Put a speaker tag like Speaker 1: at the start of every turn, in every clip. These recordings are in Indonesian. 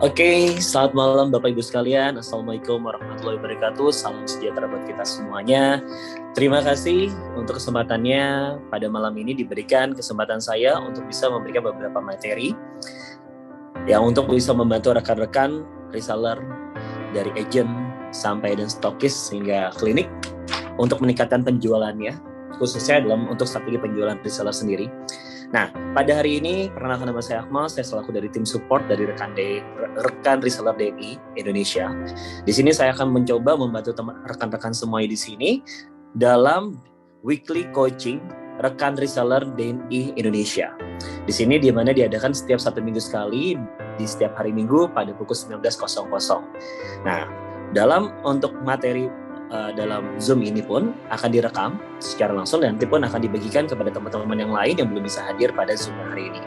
Speaker 1: Oke, selamat malam Bapak Ibu sekalian. Assalamualaikum warahmatullahi wabarakatuh. Salam sejahtera buat kita semuanya. Terima kasih untuk kesempatannya pada malam ini diberikan kesempatan saya untuk bisa memberikan beberapa materi yang untuk bisa membantu rekan-rekan reseller dari agent sampai dan stokis hingga klinik untuk meningkatkan penjualannya, khususnya untuk strategi penjualan reseller sendiri. Nah, pada hari ini perkenalkan nama saya Akmal, saya selaku dari tim support dari rekan reseller DNI Indonesia. Di sini saya akan mencoba membantu rekan-rekan semuanya di sini dalam weekly coaching rekan reseller DNI Indonesia. Di sini di mana diadakan setiap 1 minggu sekali di setiap hari Minggu pada pukul 19.00. Nah, untuk materi dalam Zoom ini pun akan direkam secara langsung dan nanti pun akan dibagikan kepada teman-teman yang lain yang belum bisa hadir pada Zoom hari ini.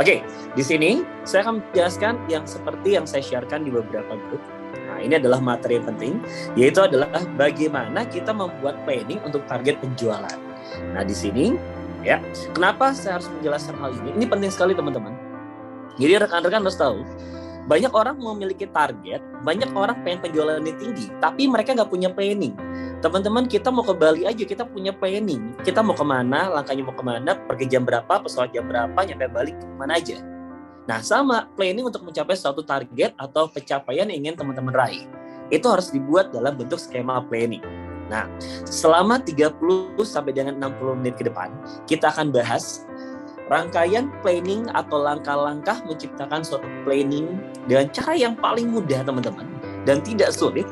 Speaker 1: Oke, di sini saya akan menjelaskan yang seperti yang saya sharekan di beberapa grup. Nah, ini adalah materi yang penting, yaitu adalah bagaimana kita membuat planning untuk target penjualan. Nah, di sini ya, kenapa saya harus menjelaskan hal ini? Ini penting sekali teman-teman. Jadi rekan-rekan harus tahu, banyak orang memiliki target, banyak orang pengen penjualannya tinggi, tapi mereka nggak punya planning. Teman-teman, kita mau ke Bali aja, kita punya planning. Kita mau kemana, langkahnya mau kemana, pergi jam berapa, pesawat jam berapa, nyampe balik kemana aja. Nah, sama planning untuk mencapai suatu target atau pencapaian yang ingin teman-teman raih. Itu harus dibuat dalam bentuk skema planning. Nah, selama 30 sampai dengan 60 menit ke depan, kita akan bahas rangkaian planning atau langkah-langkah menciptakan suatu planning dengan cara yang paling mudah teman-teman dan tidak sulit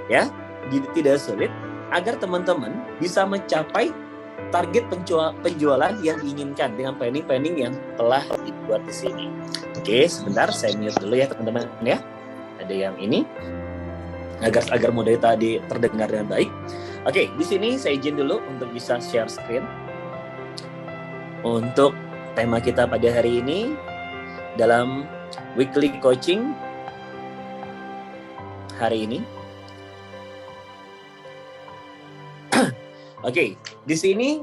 Speaker 1: ya, tidak sulit agar teman-teman bisa mencapai target penjualan yang diinginkan dengan planning yang telah dibuat di sini. Oke, sebentar saya mute dulu ya teman-teman ya. Ada yang ini agar model tadi terdengar dengan baik. Oke, di sini saya izin dulu untuk bisa share screen. Untuk tema kita pada hari ini dalam weekly coaching hari ini. Oke, di sini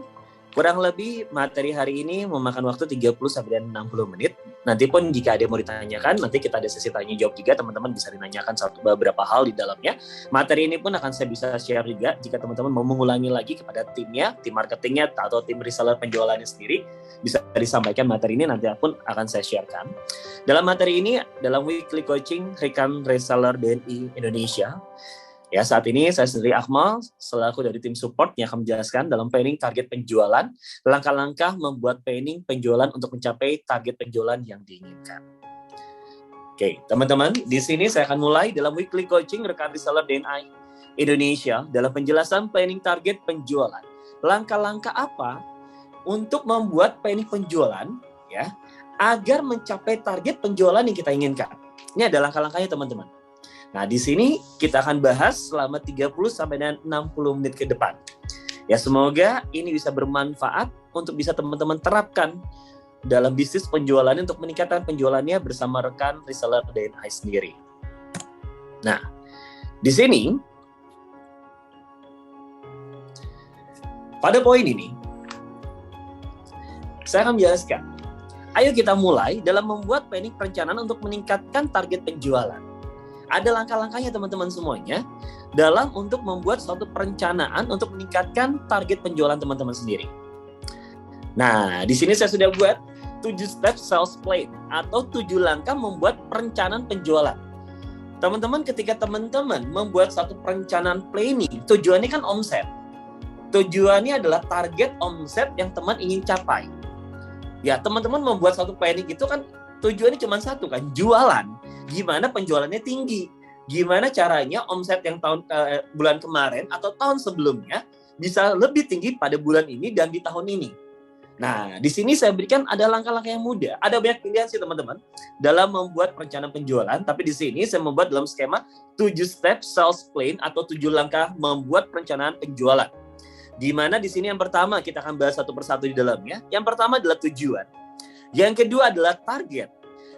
Speaker 1: kurang lebih materi hari ini memakan waktu 30 sampai 60 menit. Nanti pun jika ada yang mau ditanyakan, nanti kita ada sesi tanya jawab juga, teman-teman bisa ditanyakan beberapa hal di dalamnya. Materi ini pun akan saya bisa share juga jika teman-teman mau mengulangi lagi kepada timnya, tim marketingnya atau tim reseller penjualannya sendiri, bisa disampaikan materi ini nanti pun akan saya sharekan. Dalam materi ini, dalam weekly coaching rekan reseller DNI Indonesia, ya, saat ini saya sendiri Akmal, selaku dari tim support yang akan menjelaskan dalam planning target penjualan, langkah-langkah membuat planning penjualan untuk mencapai target penjualan yang diinginkan. Oke, teman-teman, di sini saya akan mulai dalam weekly coaching rekan reseller DNI Indonesia dalam penjelasan planning target penjualan. Langkah-langkah apa untuk membuat planning penjualan ya, agar mencapai target penjualan yang kita inginkan. Ini adalah langkah-langkahnya teman-teman. Nah, di sini kita akan bahas selama 30 sampai dengan 60 menit ke depan. Ya, semoga ini bisa bermanfaat untuk bisa teman-teman terapkan dalam bisnis penjualannya untuk meningkatkan penjualannya bersama rekan reseller DNI sendiri. Nah, di sini pada poin ini saya akan menjelaskan. Ayo kita mulai dalam membuat planning perencanaan untuk meningkatkan target penjualan. Ada langkah-langkahnya teman-teman semuanya dalam untuk membuat suatu perencanaan untuk meningkatkan target penjualan teman-teman sendiri. Nah, di sini saya sudah buat 7 step sales plan atau 7 langkah membuat perencanaan penjualan. Teman-teman, ketika teman-teman membuat satu perencanaan planning, tujuannya kan omset. Tujuannya adalah target omset yang teman ingin capai. Ya, teman-teman membuat satu planning itu kan tujuannya cuma satu kan, jualan. Gimana penjualannya tinggi? Gimana caranya omset yang bulan kemarin atau tahun sebelumnya bisa lebih tinggi pada bulan ini dan di tahun ini? Nah, di sini saya berikan ada langkah-langkah yang mudah. Ada banyak pilihan sih teman-teman dalam membuat perencanaan penjualan, tapi di sini saya membuat dalam skema 7 step sales plan atau 7 langkah membuat perencanaan penjualan. Di mana di sini yang pertama kita akan bahas satu persatu di dalamnya. Yang pertama adalah tujuan. Yang kedua adalah target.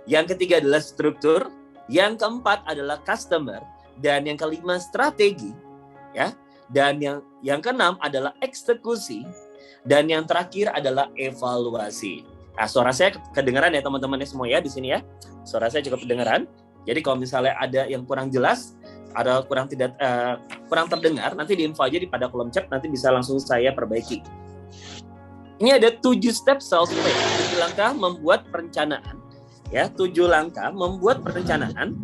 Speaker 1: Yang ketiga adalah struktur. Yang keempat adalah customer. Dan yang kelima strategi. Ya. Dan yang keenam adalah eksekusi. Dan yang terakhir adalah evaluasi. Nah, suara saya kedengaran ya teman-teman semua ya di sini ya. Suara saya cukup kedengaran. Jadi kalau misalnya ada yang kurang jelas, ada kurang terdengar, nanti diinfo aja pada kolom chat, nanti bisa langsung saya perbaiki. Ini ada 7 step sales plan, 7 langkah membuat perencanaan, ya, 7 langkah membuat perencanaan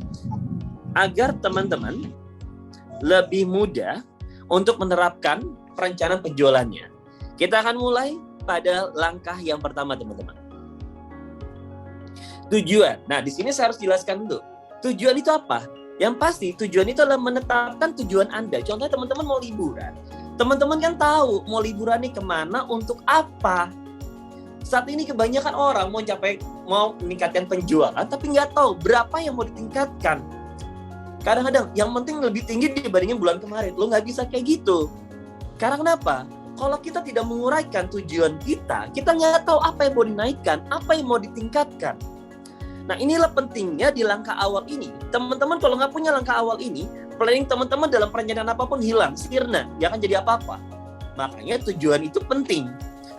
Speaker 1: agar teman-teman lebih mudah untuk menerapkan perencanaan penjualannya. Kita akan mulai pada langkah yang pertama, teman-teman. Tujuan. Nah, di sini saya harus jelaskan dulu. Tujuan itu apa? Yang pasti tujuan itu adalah menetapkan tujuan Anda. Contohnya teman-teman mau liburan. Teman-teman kan tahu mau liburan nih kemana, untuk apa. Saat ini kebanyakan orang mau meningkatkan penjualan, tapi nggak tahu berapa yang mau ditingkatkan. Kadang-kadang yang penting lebih tinggi dibandingin bulan kemarin. Lo nggak bisa kayak gitu. Karena kenapa? Kalau kita tidak menguraikan tujuan kita nggak tahu apa yang mau dinaikkan, apa yang mau ditingkatkan. Nah, inilah pentingnya di langkah awal ini. Teman-teman kalau nggak punya langkah awal ini, planning teman-teman dalam perencanaan apapun hilang, sirna, nggak akan jadi apa-apa. Makanya tujuan itu penting.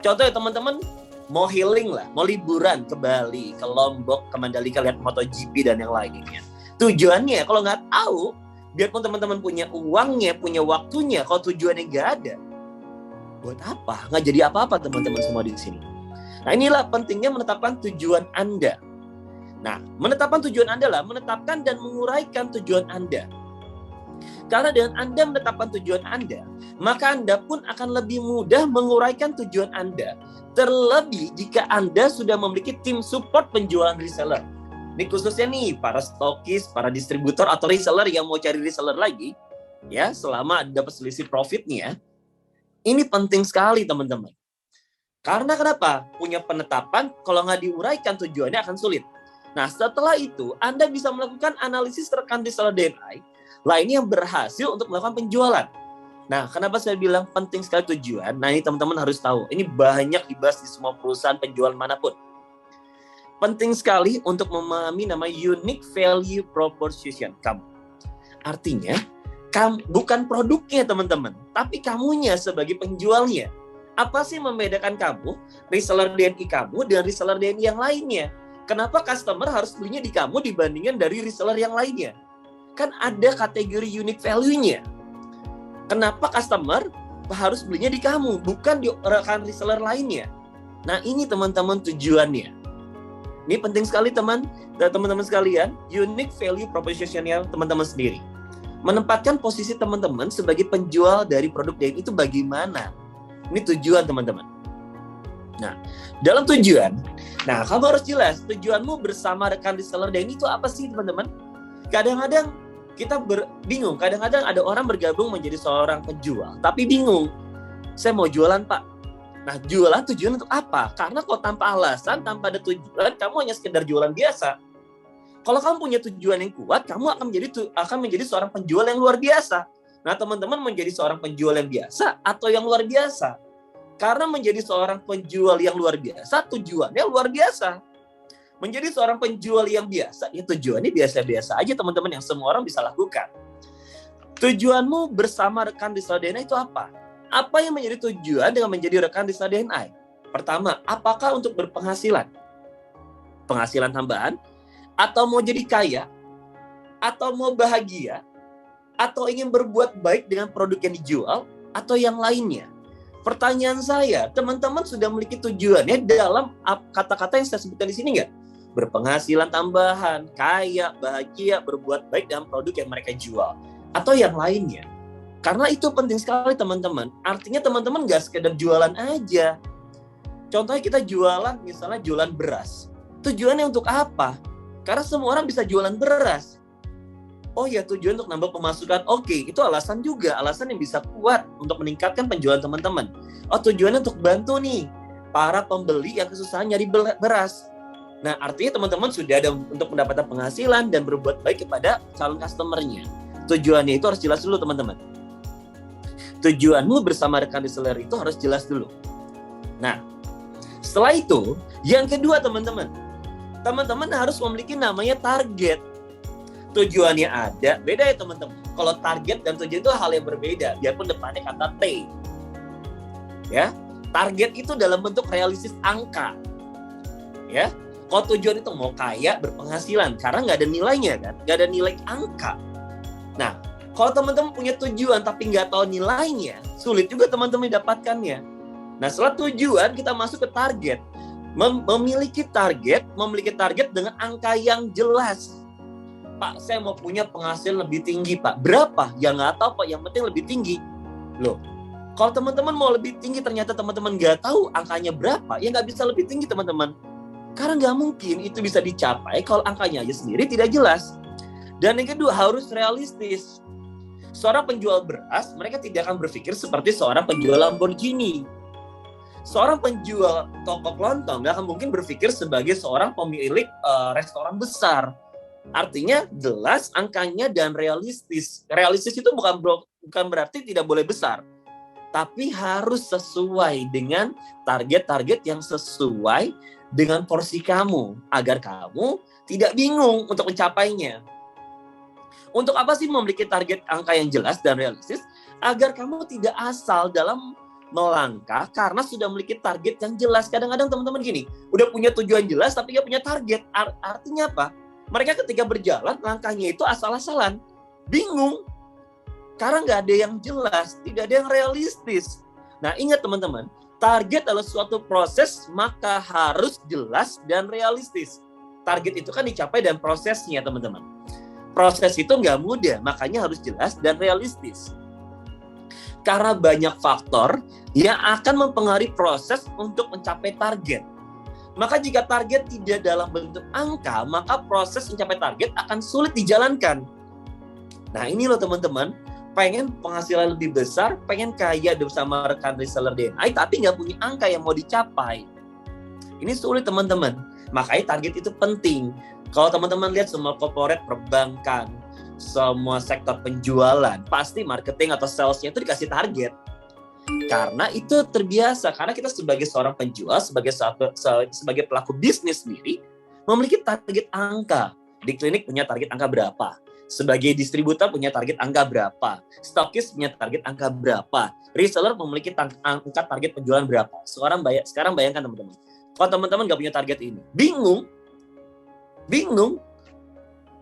Speaker 1: Contohnya teman-teman mau healing lah, mau liburan ke Bali, ke Lombok, ke Mandalika, lihat MotoGP dan yang lainnya. Tujuannya kalau nggak tahu, biarpun teman-teman punya uangnya, punya waktunya, kalau tujuannya nggak ada, buat apa? Nggak jadi apa-apa teman-teman semua di sini. Nah, inilah pentingnya menetapkan tujuan Anda. Nah, menetapkan tujuan Anda lah, menetapkan dan menguraikan tujuan Anda. Karena dengan Anda menetapkan tujuan Anda, maka Anda pun akan lebih mudah menguraikan tujuan Anda. Terlebih jika Anda sudah memiliki tim support penjualan reseller. Ini khususnya nih, para stokis, para distributor atau reseller yang mau cari reseller lagi, ya, selama dapat selisih profitnya, ini penting sekali teman-teman. Karena kenapa? Punya penetapan, kalau nggak diuraikan tujuannya akan sulit. Nah, setelah itu, Anda bisa melakukan analisis rekan reseller DNI lainnya yang berhasil untuk melakukan penjualan. Nah, kenapa saya bilang penting sekali tujuan? Nah, ini teman-teman harus tahu. Ini banyak dibahas di semua perusahaan penjualan manapun. Penting sekali untuk memahami nama unique value proposition kamu. Artinya, kamu bukan produknya teman-teman, tapi kamunya sebagai penjualnya. Apa sih membedakan kamu, reseller DNI kamu, dengan reseller DNI yang lainnya? Kenapa customer harus belinya di kamu dibandingkan dari reseller yang lainnya? Kan ada kategori unique value-nya. Kenapa customer harus belinya di kamu, bukan di rekan reseller lainnya? Nah, ini teman-teman tujuannya. Ini penting sekali teman-teman sekalian, unique value proposition-nya teman-teman sendiri. Menempatkan posisi teman-teman sebagai penjual dari produk DNI itu bagaimana? Ini tujuan teman-teman. Nah, dalam tujuan, nah kamu harus jelas tujuanmu bersama rekan reseller DNI itu apa sih teman-teman? Kadang-kadang kita bingung, kadang-kadang ada orang bergabung menjadi seorang penjual, tapi bingung, saya mau jualan Pak. Nah, jualan tujuan untuk apa? Karena kalau tanpa alasan, tanpa ada tujuan, kamu hanya sekedar jualan biasa. Kalau kamu punya tujuan yang kuat, kamu akan menjadi seorang penjual yang luar biasa. Nah, teman-teman menjadi seorang penjual yang biasa atau yang luar biasa? Karena menjadi seorang penjual yang luar biasa, tujuannya luar biasa. Menjadi seorang penjual yang biasa, ya tujuannya biasa-biasa aja teman-teman yang semua orang bisa lakukan. Tujuanmu bersama rekan reseller DNI itu apa? Apa yang menjadi tujuan dengan menjadi rekan reseller DNI? Pertama, apakah untuk berpenghasilan? Penghasilan tambahan? Atau mau jadi kaya? Atau mau bahagia? Atau ingin berbuat baik dengan produk yang dijual? Atau yang lainnya? Pertanyaan saya, teman-teman sudah memiliki tujuannya dalam kata-kata yang saya sebutkan di sini nggak? Berpenghasilan tambahan, kaya, bahagia, berbuat baik dengan produk yang mereka jual. Atau yang lainnya. Karena itu penting sekali teman-teman. Artinya teman-teman nggak sekedar jualan aja. Contohnya kita jualan, misalnya jualan beras. Tujuannya untuk apa? Karena semua orang bisa jualan beras. Oh ya, tujuan untuk nambah pemasukan. Oke, itu alasan juga. Alasan yang bisa kuat untuk meningkatkan penjualan teman-teman. Oh, tujuannya untuk bantu nih para pembeli yang kesusahan nyari beras. Nah, artinya teman-teman sudah ada untuk mendapatkan penghasilan dan berbuat baik kepada calon customer-nya. Tujuannya itu harus jelas dulu teman-teman. Tujuanmu bersama rekan reseller itu harus jelas dulu. Nah, setelah itu, yang kedua teman-teman harus memiliki namanya target. Tujuannya ada, beda ya teman-teman. Kalau target dan tujuan itu hal yang berbeda, biarpun depannya kata T. Ya, target itu dalam bentuk realistis angka. Ya, Kalau tujuan itu mau kaya, berpenghasilan, karena nggak ada nilainya kan, nggak ada nilai angka. Nah, kalau teman-teman punya tujuan tapi nggak tahu nilainya, sulit juga teman-teman dapatkannya. Nah, setelah tujuan kita masuk ke target. Memiliki target dengan angka yang jelas. Pak, saya mau punya penghasilan lebih tinggi, Pak. Berapa? Ya nggak tahu, Pak. Yang penting lebih tinggi. Loh, kalau teman-teman mau lebih tinggi, ternyata teman-teman nggak tahu angkanya berapa, ya nggak bisa lebih tinggi, teman-teman. Karena nggak mungkin itu bisa dicapai kalau angkanya aja sendiri tidak jelas. Dan yang kedua, harus realistis. Seorang penjual beras, mereka tidak akan berpikir seperti seorang penjual Lamborghini. Seorang penjual toko kelontong nggak akan mungkin berpikir sebagai seorang pemilik restoran besar. Artinya jelas angkanya dan realistis. Realistis itu bukan berarti tidak boleh besar, tapi harus sesuai dengan target-target yang sesuai dengan porsi kamu, agar kamu tidak bingung untuk mencapainya. Untuk apa sih memiliki target angka yang jelas dan realistis? Agar kamu tidak asal dalam melangkah karena sudah memiliki target yang jelas. Kadang-kadang teman-teman gini, udah punya tujuan jelas tapi nggak punya target. Artinya apa? Mereka ketika berjalan, langkahnya itu asal-asalan. Bingung. Karena nggak ada yang jelas, tidak ada yang realistis. Nah, ingat teman-teman, target adalah suatu proses, maka harus jelas dan realistis. Target itu kan dicapai dan prosesnya, teman-teman. Proses itu nggak mudah, makanya harus jelas dan realistis. Karena banyak faktor yang akan mempengaruhi proses untuk mencapai target. Maka jika target tidak dalam bentuk angka, maka proses mencapai target akan sulit dijalankan. Nah, ini loh teman-teman, pengen penghasilan lebih besar, pengen kaya bersama rekan reseller DNI, tapi nggak punya angka yang mau dicapai. Ini sulit teman-teman. Makanya target itu penting. Kalau teman-teman lihat semua corporate perbankan, semua sektor penjualan, pasti marketing atau salesnya itu dikasih target. Karena itu terbiasa. Karena kita sebagai seorang penjual, sebagai pelaku bisnis sendiri, memiliki target angka. Di klinik punya target angka berapa? Sebagai distributor punya target angka berapa? Stokis punya target angka berapa? Reseller memiliki angka target penjualan berapa? Sekarang bayangkan teman-teman. Kalau teman-teman nggak punya target ini, bingung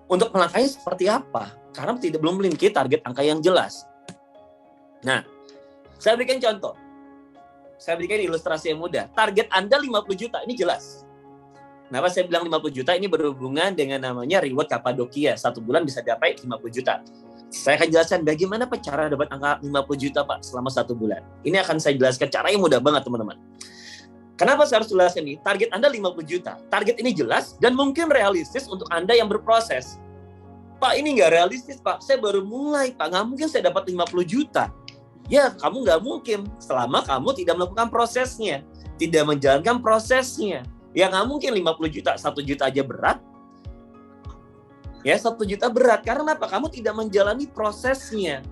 Speaker 1: untuk melangkahnya seperti apa? Karena belum memiliki target angka yang jelas. Nah, saya berikan contoh. Saya berikan ilustrasi yang mudah. Target Anda 50 juta, ini jelas. Kenapa saya bilang 50 juta? Ini berhubungan dengan namanya reward Kapadokia. 1 bulan bisa dapat 50 juta. Saya akan jelaskan bagaimana cara dapat angka 50 juta, Pak, selama 1 bulan. Ini akan saya jelaskan, caranya mudah banget, teman-teman. Kenapa saya harus jelaskan ini? Target Anda 50 juta. Target ini jelas dan mungkin realistis untuk Anda yang berproses. Pak, ini nggak realistis, Pak. Saya baru mulai, Pak. Nggak mungkin saya dapat 50 juta. Ya, kamu nggak mungkin selama kamu tidak melakukan prosesnya. Tidak menjalankan prosesnya. Ya, nggak mungkin 50 juta, 1 juta aja berat. Ya, 1 juta berat. Karena apa? Kamu tidak menjalani prosesnya.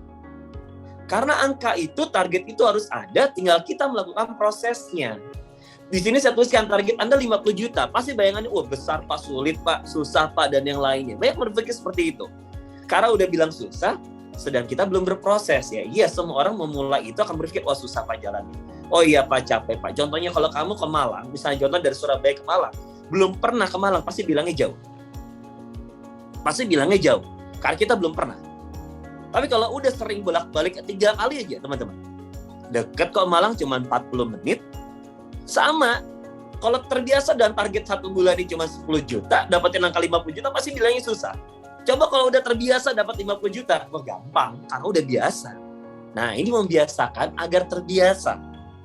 Speaker 1: Karena angka itu, target itu harus ada, tinggal kita melakukan prosesnya. Di sini saya tuliskan target Anda 50 juta. Pasti bayangannya, besar Pak, sulit Pak, susah Pak, dan yang lainnya. Banyak berpikir seperti itu. Karena udah bilang susah, sedang kita belum berproses ya. Iya, semua orang memulai itu akan berpikir, susah Pak jalannya. Oh iya Pak, capek Pak. Contohnya kalau kamu ke Malang, misalnya contoh dari Surabaya ke Malang, belum pernah ke Malang, pasti bilangnya jauh. Karena kita belum pernah. Tapi kalau udah sering bolak-balik 3 kali aja teman-teman. Deket kok Malang cuma 40 menit. Sama, kalau terbiasa dan target 1 bulan ini cuma 10 juta, dapetin angka 50 juta pasti bilangnya susah. Coba kalau udah terbiasa dapat 50 juta, gampang, karena udah biasa. Nah, ini membiasakan agar terbiasa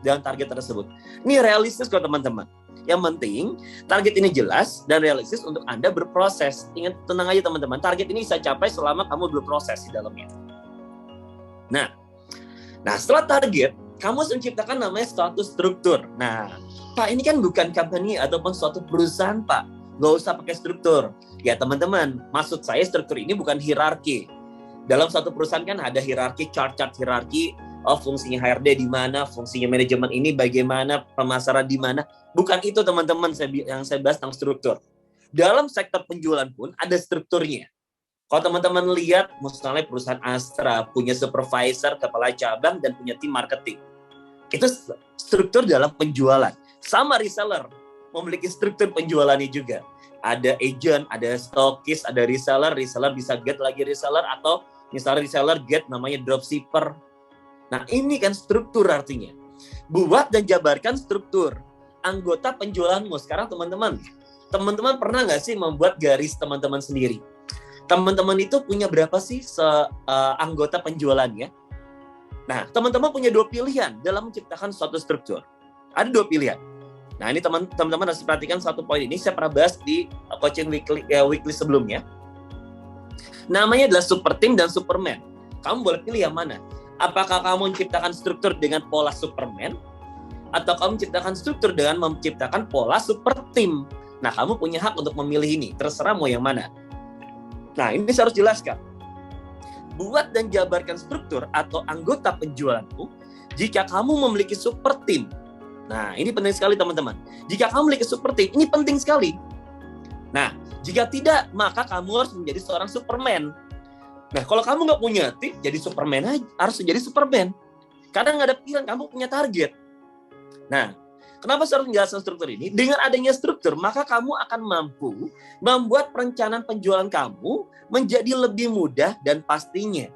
Speaker 1: dengan target tersebut. Ini realistis kok teman-teman. Yang penting, target ini jelas dan realistis untuk Anda berproses. Ingat, tenang aja teman-teman, target ini bisa capai selama kamu berproses di dalamnya. Nah, setelah target, kamu harus menciptakan namanya suatu struktur. Nah, Pak, ini kan bukan company ataupun suatu perusahaan, Pak. Nggak usah pakai struktur. Ya, teman-teman, maksud saya struktur ini bukan hierarki. Dalam suatu perusahaan kan ada hierarki, chart hierarki, fungsinya HRD di mana, fungsinya manajemen ini bagaimana, pemasaran di mana. Bukan itu, teman-teman, yang saya bahas tentang struktur. Dalam sektor penjualan pun ada strukturnya. Kalau teman-teman lihat, misalnya perusahaan Astra punya supervisor, kepala cabang, dan punya tim marketing. Itu struktur dalam penjualan. Sama reseller. memiliki struktur penjualannya juga. Ada agent, ada stokis, ada reseller bisa get lagi reseller, atau misalnya reseller get namanya dropshipper. Nah, ini kan struktur artinya. Buat dan jabarkan struktur anggota penjualanmu. Sekarang teman-teman pernah nggak sih membuat garis teman-teman sendiri? Teman-teman itu punya berapa sih anggota penjualannya? Nah, teman-teman punya 2 pilihan dalam menciptakan suatu struktur. Ada 2 pilihan. Nah, ini teman-teman harus perhatikan satu poin ini. Saya pernah bahas di coaching weekly sebelumnya. Namanya adalah super team dan superman. Kamu boleh pilih yang mana? Apakah kamu menciptakan struktur dengan pola superman, atau kamu menciptakan struktur dengan menciptakan pola super team? Nah, kamu punya hak untuk memilih ini. Terserah mau yang mana. Nah, ini saya harus jelaskan. Buat dan jabarkan struktur atau anggota penjualanmu jika kamu memiliki super team. Nah, ini penting sekali teman-teman. Jika kamu memiliki super team, ini penting sekali. Nah, jika tidak, maka kamu harus menjadi seorang superman. Nah, kalau kamu nggak punya tim, jadi superman aja. Harus jadi superman. Karena nggak ada pilihan, kamu punya target. Nah, kenapa saya harus menjelaskan struktur ini? Dengan adanya struktur, maka kamu akan mampu membuat perencanaan penjualan kamu menjadi lebih mudah, dan pastinya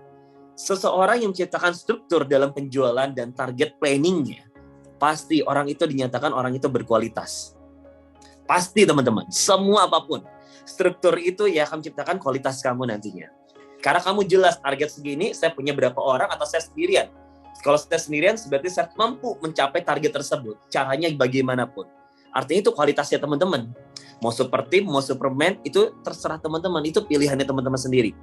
Speaker 1: seseorang yang menciptakan struktur dalam penjualan dan target planningnya, pasti orang itu dinyatakan orang itu berkualitas. Pasti teman-teman, semua apapun. Struktur itu ya akan menciptakan kualitas kamu nantinya. Karena kamu jelas target segini, saya punya berapa orang, atau saya sendirian. Kalau saya sendirian, berarti saya mampu mencapai target tersebut. Caranya bagaimanapun. Artinya itu kualitasnya teman-teman. Mau super team, mau superman, itu terserah teman-teman. Itu pilihannya teman-teman sendiri.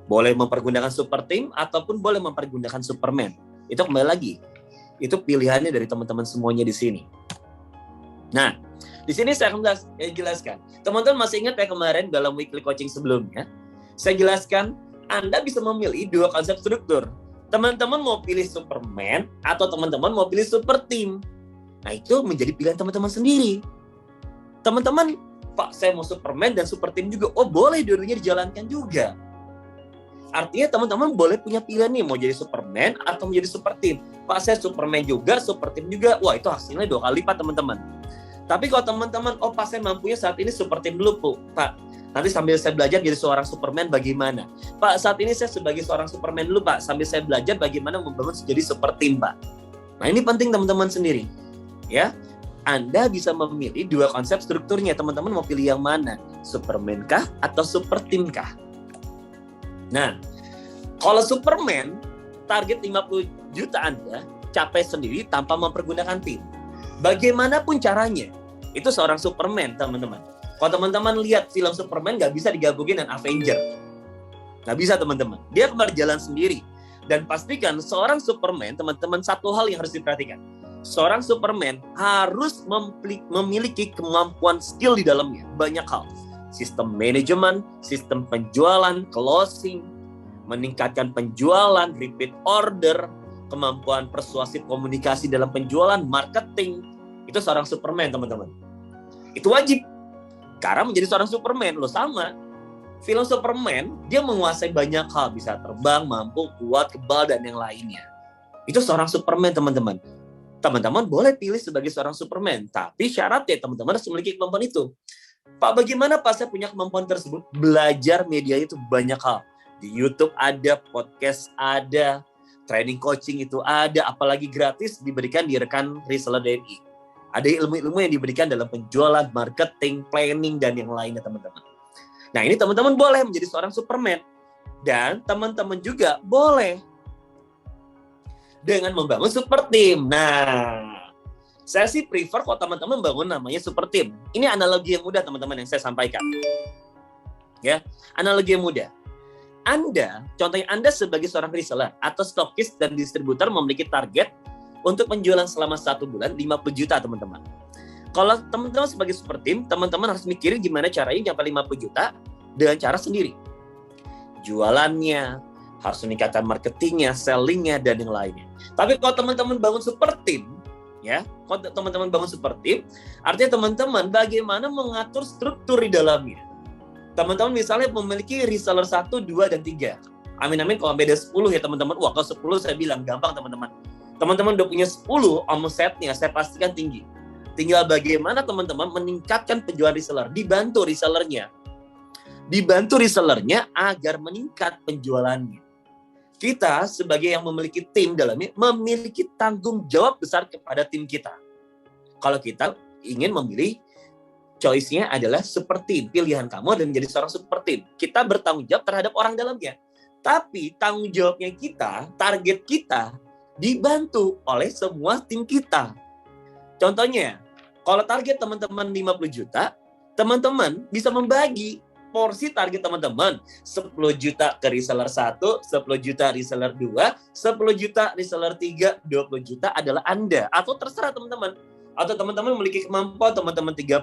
Speaker 1: Boleh mempergunakan super team, ataupun boleh mempergunakan superman. Itu kembali lagi. Itu pilihannya dari teman-teman semuanya di sini. Nah, di sini saya akan jelaskan. Teman-teman masih ingat ya kemarin dalam weekly coaching sebelumnya, saya jelaskan Anda bisa memilih 2 konsep struktur. Teman-teman mau pilih superman atau teman-teman mau pilih super team. Nah, itu menjadi pilihan teman-teman sendiri. Teman-teman, Pak, saya mau superman dan super team juga. Oh, boleh dua-duanya dijalankan juga. Artinya teman-teman boleh punya pilihan nih, mau jadi superman atau menjadi super team. Pak, saya superman juga, super team juga. Wah, itu hasilnya 2 kali lipat teman-teman. Tapi kalau teman-teman, oh Pak, saya mampunya saat ini super team dulu, Pak. Nanti sambil saya belajar jadi seorang superman bagaimana? Pak, saat ini saya sebagai seorang superman dulu, Pak. Sambil saya belajar bagaimana membangun jadi super team, Pak. Nah, ini penting teman-teman sendiri. Ya, Anda bisa memilih 2 konsep strukturnya. Teman-teman mau pilih yang mana? Superman kah atau super team kah? Nah, kalau superman, target 50 juta Anda capai sendiri tanpa mempergunakan tim. Bagaimanapun caranya, itu seorang superman, teman-teman. Kalau teman-teman lihat film Superman, nggak bisa digabungin dengan Avenger. Nggak bisa, teman-teman. Dia berjalan sendiri. Dan pastikan seorang Superman, teman-teman, satu hal yang harus diperhatikan. Seorang Superman harus memiliki kemampuan skill di dalamnya. Banyak hal. Sistem manajemen, sistem penjualan, closing, meningkatkan penjualan, repeat order, kemampuan persuasif komunikasi dalam penjualan, marketing. Itu seorang Superman, teman-teman. Itu wajib. Karena menjadi seorang Superman, lo sama. Film Superman, dia menguasai banyak hal. Bisa terbang, mampu, kuat, kebal, dan yang lainnya. Itu seorang Superman, teman-teman. Teman-teman boleh pilih sebagai seorang Superman. Tapi syaratnya, teman-teman harus memiliki kemampuan itu. Pak, bagaimana Pak saya punya kemampuan tersebut? Belajar media itu banyak hal. Di YouTube ada, podcast ada, training coaching itu ada, apalagi gratis diberikan di rekan reseller DNI. Ada ilmu-ilmu yang diberikan dalam penjualan, marketing, planning, dan yang lainnya, teman-teman. Nah, ini teman-teman boleh menjadi seorang Superman. Dan teman-teman juga boleh dengan membangun super team. Nah, saya sih prefer kalau teman-teman bangun namanya super team. Ini analogi yang mudah, teman-teman, yang saya sampaikan. Ya, analogi yang mudah. Contohnya Anda sebagai seorang reseller atau stokis dan distributor memiliki target untuk penjualan selama 1 bulan 50 juta, teman-teman. Kalau teman-teman sebagai super team, teman-teman harus mikirin gimana caranya nyampe 50 juta dengan cara sendiri. Jualannya, harus meningkatkan marketingnya, sellingnya, dan yang lainnya. Tapi kalau teman-teman bangun super team, ya, kalau teman-teman bangun super team, artinya teman-teman bagaimana mengatur struktur di dalamnya. Teman-teman misalnya memiliki reseller 1, 2, dan 3. Amin-amin kalau beda 10 ya teman-teman. Wah, kalau 10 saya bilang gampang, teman-teman. Teman-teman udah punya 10 omsetnya, saya pastikan tinggi. Tinggal bagaimana teman-teman meningkatkan penjualan reseller, dibantu resellernya agar meningkat penjualannya. Kita sebagai yang memiliki tim dalamnya, memiliki tanggung jawab besar kepada tim kita. Kalau kita ingin memilih, choice-nya adalah super team. Pilihan kamu adalah menjadi seorang super team. Kita bertanggung jawab terhadap orang dalamnya. Tapi tanggung jawabnya kita, target kita, dibantu oleh semua tim kita. Contohnya, kalau target teman-teman 50 juta, teman-teman bisa membagi porsi target teman-teman. 10 juta ke reseller 1, 10 juta reseller 2, 10 juta reseller 3, 20 juta adalah Anda. Atau terserah teman-teman. Atau teman-teman memiliki kemampuan teman-teman 30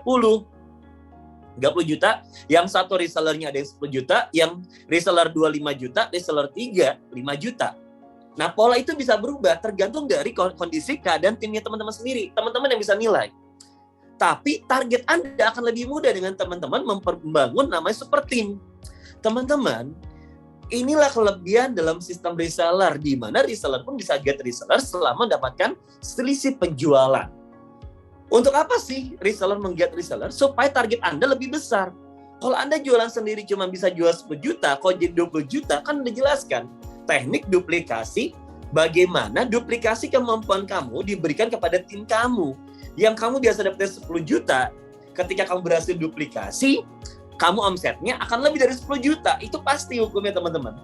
Speaker 1: juta, yang satu resellernya ada yang 10 juta, yang reseller 2 5 juta, reseller 3 5 juta. Nah, pola itu bisa berubah tergantung dari kondisi keadaan timnya teman-teman sendiri. Teman-teman yang bisa nilai. Tapi target Anda akan lebih mudah dengan teman-teman membangun namanya super team. Teman-teman, inilah kelebihan dalam sistem reseller, di mana reseller pun bisa get reseller selama mendapatkan selisih penjualan. Untuk apa sih reseller mengget reseller? Supaya target Anda lebih besar. Kalau Anda jualan sendiri cuma bisa jual 10 juta, kalau jadi 20 juta, kan udah jelaskan. Teknik duplikasi, bagaimana duplikasi kemampuan kamu diberikan kepada tim kamu. Yang kamu biasa dapat 10 juta, ketika kamu berhasil duplikasi, kamu omsetnya akan lebih dari 10 juta. Itu pasti hukumnya teman-teman.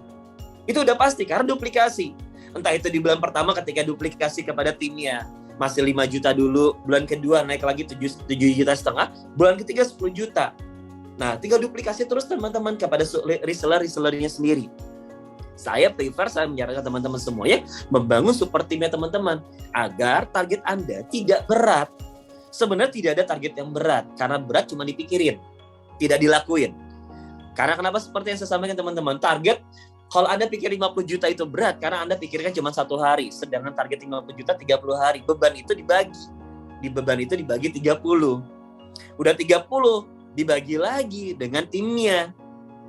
Speaker 1: Itu udah pasti karena duplikasi. Entah itu di bulan pertama ketika duplikasi kepada timnya, masih 5 juta dulu, bulan kedua naik lagi 7,5 juta, bulan ketiga 10 juta. Nah, tinggal duplikasi terus teman-teman kepada resellernya sendiri. Saya menyarankan teman-teman semuanya membangun super timnya teman-teman agar target Anda tidak berat. Sebenarnya tidak ada target yang berat, karena berat cuma dipikirin, tidak dilakuin. Karena kenapa seperti yang saya sampaikan teman-teman, target kalau Anda pikir 50 juta itu berat karena Anda pikirkan cuma 1 hari, sedangkan target 50 juta 30 hari. Beban itu dibagi 30. Udah 30 dibagi lagi dengan timnya.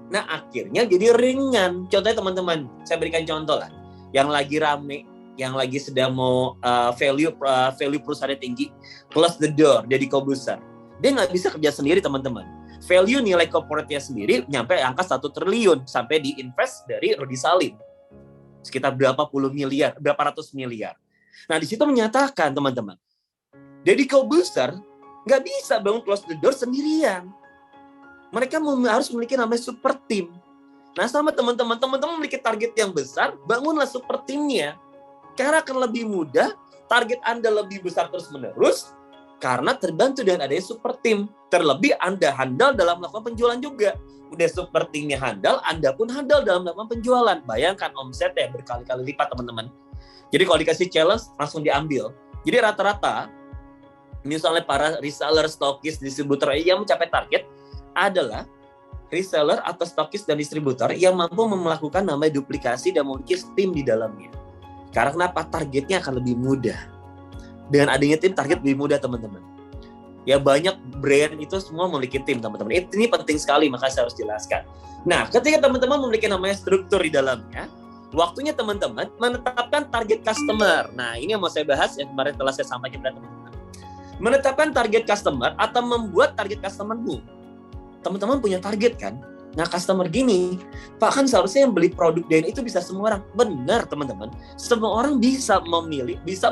Speaker 1: Nah, akhirnya jadi ringan. Contohnya teman-teman, saya berikan contoh lah. Yang lagi rame, yang lagi sedang mau value perusahaannya tinggi, close the door, jadi co-booster. Dia nggak bisa kerja sendiri teman-teman. Value nilai corporate-nya sendiri nyampe angka 1 triliun sampai diinvest dari Rudy Salim. Sekitar berapa ratus miliar. Nah, di situ menyatakan teman-teman, jadi co-booster nggak bisa bangun close the door sendirian. Mereka harus memiliki namanya super team. Nah, sama teman-teman memiliki target yang besar, bangunlah super teamnya. Karena akan lebih mudah, target Anda lebih besar terus-menerus, karena terbantu dengan adanya super team. Terlebih Anda handal dalam melakukan penjualan juga. Udah super teamnya handal, Anda pun handal dalam melakukan penjualan. Bayangkan omsetnya berkali-kali lipat teman-teman. Jadi kalau dikasih challenge, langsung diambil. Jadi rata-rata, misalnya para reseller, stokis, distributor yang mencapai target, adalah reseller atau stokis dan distributor yang mampu melakukan namanya duplikasi dan memiliki tim di dalamnya. Karena kenapa? Targetnya akan lebih mudah. Dengan adanya tim, target lebih mudah teman-teman. Ya, banyak brand itu semua memiliki tim teman-teman. Ini penting sekali, maka saya harus jelaskan. Nah, ketika teman-teman memiliki namanya struktur di dalamnya, waktunya teman-teman menetapkan target customer. Nah, ini yang mau saya bahas yang kemarin telah saya sampaikan kepada teman-teman. Menetapkan target customer atau membuat target customer-mu. Teman-teman punya target kan? Nah, customer gini, Pak, kan seharusnya yang beli produk DN itu bisa semua orang. Benar teman-teman, semua orang bisa memilih, bisa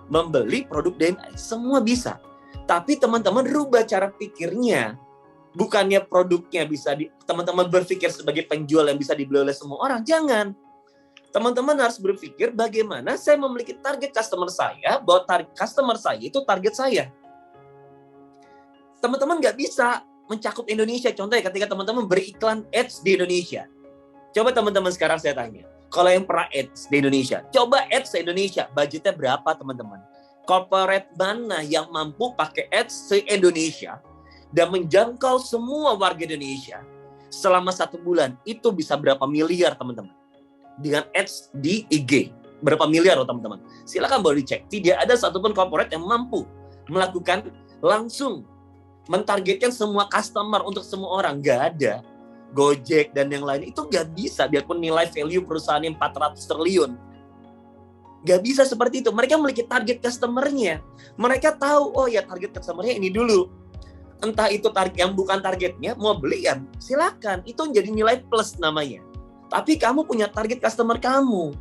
Speaker 1: membeli produk DN, semua bisa. Tapi teman-teman rubah cara pikirnya. Bukannya produknya bisa teman-teman berpikir sebagai penjual yang bisa dibeli oleh semua orang. Jangan. Teman-teman harus berpikir bagaimana saya memiliki target customer saya, bahwa target customer saya itu target saya. Teman-teman nggak bisa mencakup Indonesia. Contohnya ketika teman-teman beriklan ads di Indonesia. Coba teman-teman sekarang saya tanya. Kalau yang pernah ads di Indonesia, coba ads di Indonesia, budgetnya berapa teman-teman? Corporate mana yang mampu pakai ads se-Indonesia dan menjangkau semua warga Indonesia selama 1 bulan? Itu bisa berapa miliar teman-teman? Dengan ads di IG. Berapa miliar loh teman-teman? Silakan boleh dicek. Tidak ada satupun corporate yang mampu melakukan langsung mentargetkan semua customer untuk semua orang. Nggak ada. Gojek dan yang lain itu nggak bisa, biarpun nilai value perusahaannya 400 triliun. Gak bisa seperti itu. Mereka memiliki target customer-nya. Mereka tahu, oh ya target customer-nya ini dulu. Entah itu target yang bukan targetnya, mau beli ya silakan. Itu jadi nilai plus namanya. Tapi kamu punya target customer kamu.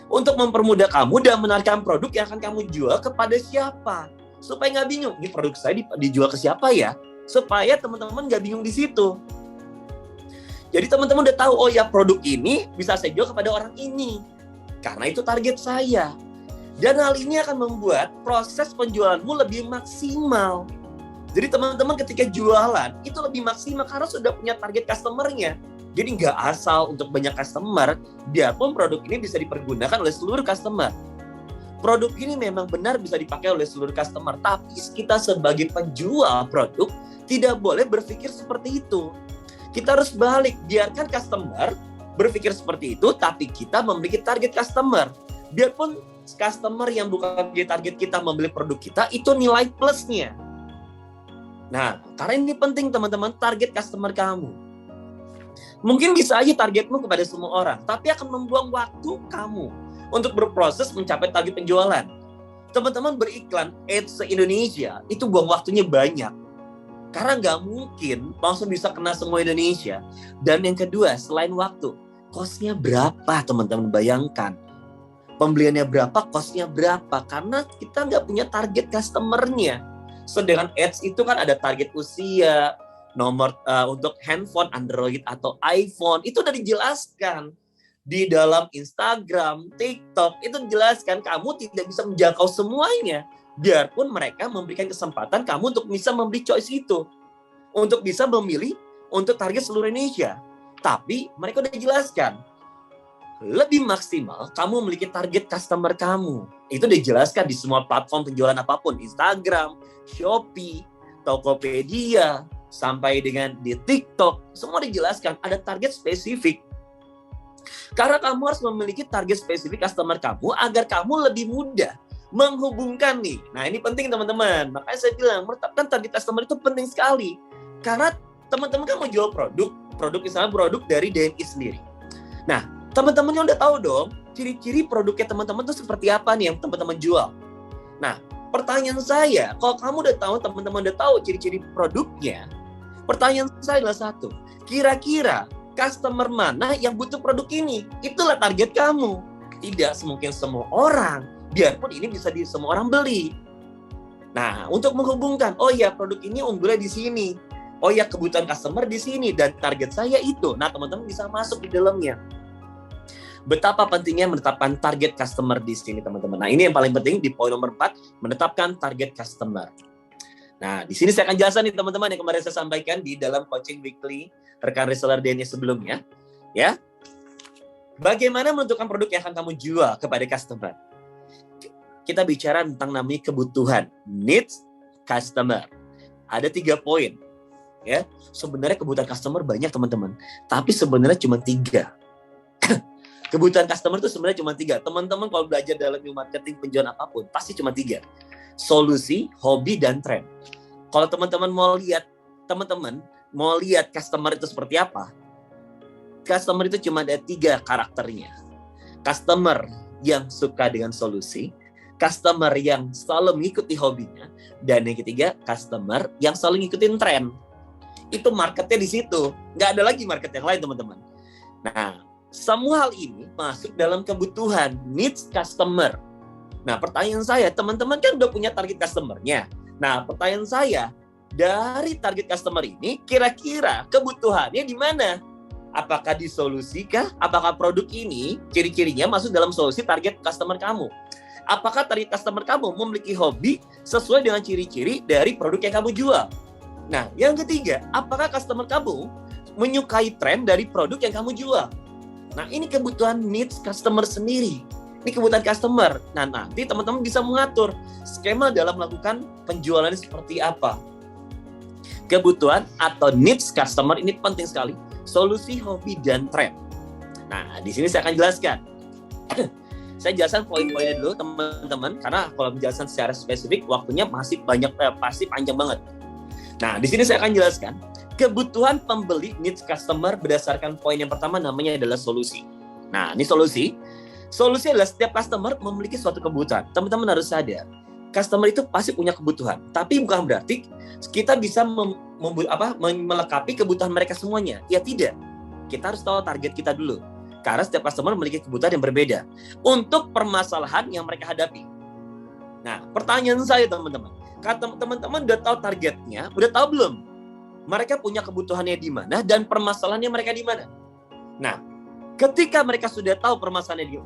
Speaker 1: Untuk mempermudah kamu dan menarikan produk yang akan kamu jual kepada siapa. Supaya nggak bingung, ini produk saya dijual ke siapa ya? Supaya teman-teman nggak bingung di situ. Jadi teman-teman udah tahu, oh ya produk ini bisa saya jual kepada orang ini. Karena itu target saya. Dan hal ini akan membuat proses penjualanmu lebih maksimal. Jadi teman-teman ketika jualan, itu lebih maksimal karena sudah punya target customer-nya. Jadi nggak asal untuk banyak customer, biarpun produk ini bisa dipergunakan oleh seluruh customer. Produk ini memang benar bisa dipakai oleh seluruh customer, tapi kita sebagai penjual produk tidak boleh berpikir seperti itu. Kita harus balik, biarkan customer berpikir seperti itu, tapi kita memiliki target customer. Biarpun customer yang bukan menjadi target kita membeli produk kita, itu nilai plusnya. Nah, karena ini penting teman-teman, target customer kamu. Mungkin bisa aja targetmu kepada semua orang, tapi akan membuang waktu kamu untuk berproses mencapai target penjualan. Teman-teman beriklan ads se-Indonesia, itu buang waktunya banyak. Karena nggak mungkin langsung bisa kena semua Indonesia. Dan yang kedua, selain waktu, cost-nya berapa teman-teman bayangkan? Pembeliannya berapa, cost-nya berapa? Karena kita nggak punya target customer-nya. Sedangkan ads itu kan ada target usia, nomor untuk handphone, Android atau iPhone, itu udah dijelaskan. Di dalam Instagram, TikTok, itu dijelaskan kamu tidak bisa menjangkau semuanya. Biarpun mereka memberikan kesempatan kamu untuk bisa membeli choice itu. Untuk bisa memilih untuk target seluruh Indonesia. Tapi mereka udah dijelaskan. Lebih maksimal kamu memiliki target customer kamu. Itu dijelaskan di semua platform penjualan apapun. Instagram, Shopee, Tokopedia, sampai dengan di TikTok. Semua dijelaskan ada target spesifik. Karena kamu harus memiliki target spesifik customer kamu agar kamu lebih mudah menghubungkan nih. Nah ini penting teman-teman. Makanya saya bilang menetapkan target customer itu penting sekali. Karena teman-teman kan mau jual produk misalnya produk dari DNI sendiri. Nah teman-teman yang udah tahu dong ciri-ciri produknya teman-teman itu seperti apa nih yang teman-teman jual. Nah pertanyaan saya, kalau kamu udah tahu, teman-teman udah tahu ciri-ciri produknya, pertanyaan saya adalah satu, kira-kira customer mana yang butuh produk ini? Itulah target kamu. Tidak mungkin semua orang, biarpun ini bisa semua orang beli. Nah, untuk menghubungkan, oh ya produk ini unggulnya di sini. Oh ya kebutuhan customer di sini dan target saya itu. Nah, teman-teman bisa masuk di dalamnya. Betapa pentingnya menetapkan target customer di sini, teman-teman. Nah, ini yang paling penting di poin nomor 4, menetapkan target customer. Nah, di sini saya akan jelaskan nih teman-teman yang kemarin saya sampaikan di dalam coaching weekly rekan reseller DNA sebelumnya, ya. Bagaimana menentukan produk yang akan kamu jual kepada customer? Kita bicara tentang namanya kebutuhan, needs customer. Ada 3 poin, ya. Sebenarnya kebutuhan customer banyak teman-teman, tapi sebenarnya cuma 3. Kebutuhan customer itu sebenarnya cuma 3. Teman-teman kalau belajar dalam marketing penjualan apapun, pasti cuma 3. Solusi, hobi, dan tren. Kalau teman-teman mau lihat customer itu seperti apa, customer itu cuma ada 3 karakternya. Customer yang suka dengan solusi, customer yang selalu mengikuti hobinya, dan yang ketiga, customer yang selalu ngikutin tren. Itu marketnya di situ. Nggak ada lagi market yang lain, teman-teman. Nah, semua hal ini masuk dalam kebutuhan, needs customer. Nah, pertanyaan saya, teman-teman kan udah punya target customer-nya. Nah, pertanyaan saya, dari target customer ini, kira-kira kebutuhannya di mana? Apakah di solusi kah? Apakah produk ini, ciri-cirinya masuk dalam solusi target customer kamu? Apakah target customer kamu memiliki hobi sesuai dengan ciri-ciri dari produk yang kamu jual? Nah, yang ketiga, apakah customer kamu menyukai tren dari produk yang kamu jual? Nah, ini kebutuhan needs customer sendiri. Ini kebutuhan customer. Nah, nanti teman-teman bisa mengatur skema dalam melakukan penjualan seperti apa. Kebutuhan atau needs customer ini penting sekali. Solusi, hobi, dan tren. Nah, di sini saya akan jelaskan. Saya jelaskan poin-poinnya dulu, teman-teman. Karena kalau menjelaskan secara spesifik, waktunya masih banyak, pasti panjang banget. Nah, di sini saya akan jelaskan. Kebutuhan pembeli needs customer berdasarkan poin yang pertama namanya adalah solusi. Nah, ini solusi. Solusi adalah setiap customer memiliki suatu kebutuhan. Teman-teman harus sadar, customer itu pasti punya kebutuhan. Tapi bukan berarti kita bisa melengkapi kebutuhan mereka semuanya. Ya tidak. Kita harus tahu target kita dulu. Karena setiap customer memiliki kebutuhan yang berbeda untuk permasalahan yang mereka hadapi. Nah, pertanyaan saya teman-teman, teman-teman udah tahu targetnya, udah tahu belum? Mereka punya kebutuhannya di mana dan permasalahannya mereka di mana? Nah, ketika mereka sudah tahu permasalahannya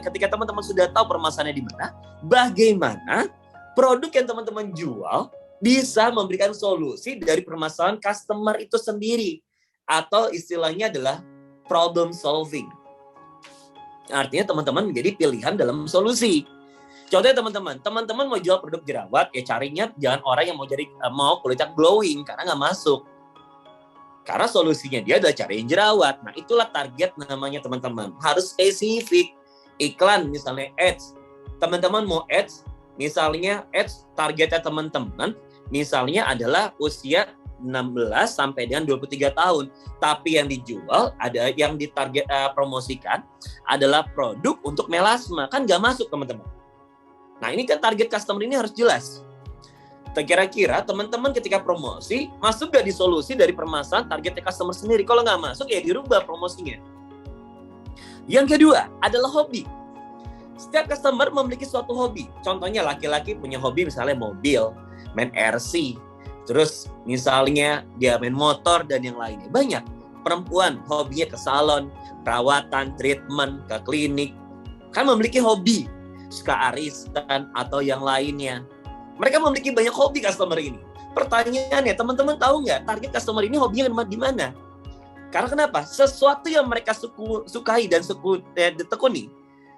Speaker 1: ketika teman-teman sudah tahu permasalahannya di mana, bagaimana produk yang teman-teman jual bisa memberikan solusi dari permasalahan customer itu sendiri, atau istilahnya adalah problem solving. Artinya teman-teman menjadi pilihan dalam solusi. Contohnya teman-teman mau jual produk jerawat, ya carinya jangan orang yang mau kulitnya glowing, karena nggak masuk. Karena solusinya dia adalah cariin jerawat. Nah, itulah target namanya teman-teman. Harus spesifik. Iklan misalnya ads. Teman-teman mau ads, misalnya ads targetnya teman-teman, misalnya adalah usia 16 sampai dengan 23 tahun. Tapi yang dijual, ada yang ditarget promosikan adalah produk untuk melasma. Kan nggak masuk teman-teman. Nah, ini kan target customer ini harus jelas. Kira-kira teman-teman ketika promosi, masuk gak di solusi dari permasalahan target customer sendiri? Kalau nggak masuk, ya dirubah promosinya. Yang kedua adalah hobi. Setiap customer memiliki suatu hobi. Contohnya laki-laki punya hobi misalnya mobil, main RC, terus misalnya dia main motor dan yang lainnya. Banyak. Perempuan hobinya ke salon, perawatan, treatment, ke klinik. Kan memiliki hobi. Suka arisan atau yang lainnya. Mereka memiliki banyak hobi customer ini. Pertanyaannya, teman-teman tahu nggak target customer ini hobinya di mana? Karena kenapa? Sesuatu yang mereka sukai dan ditekuni.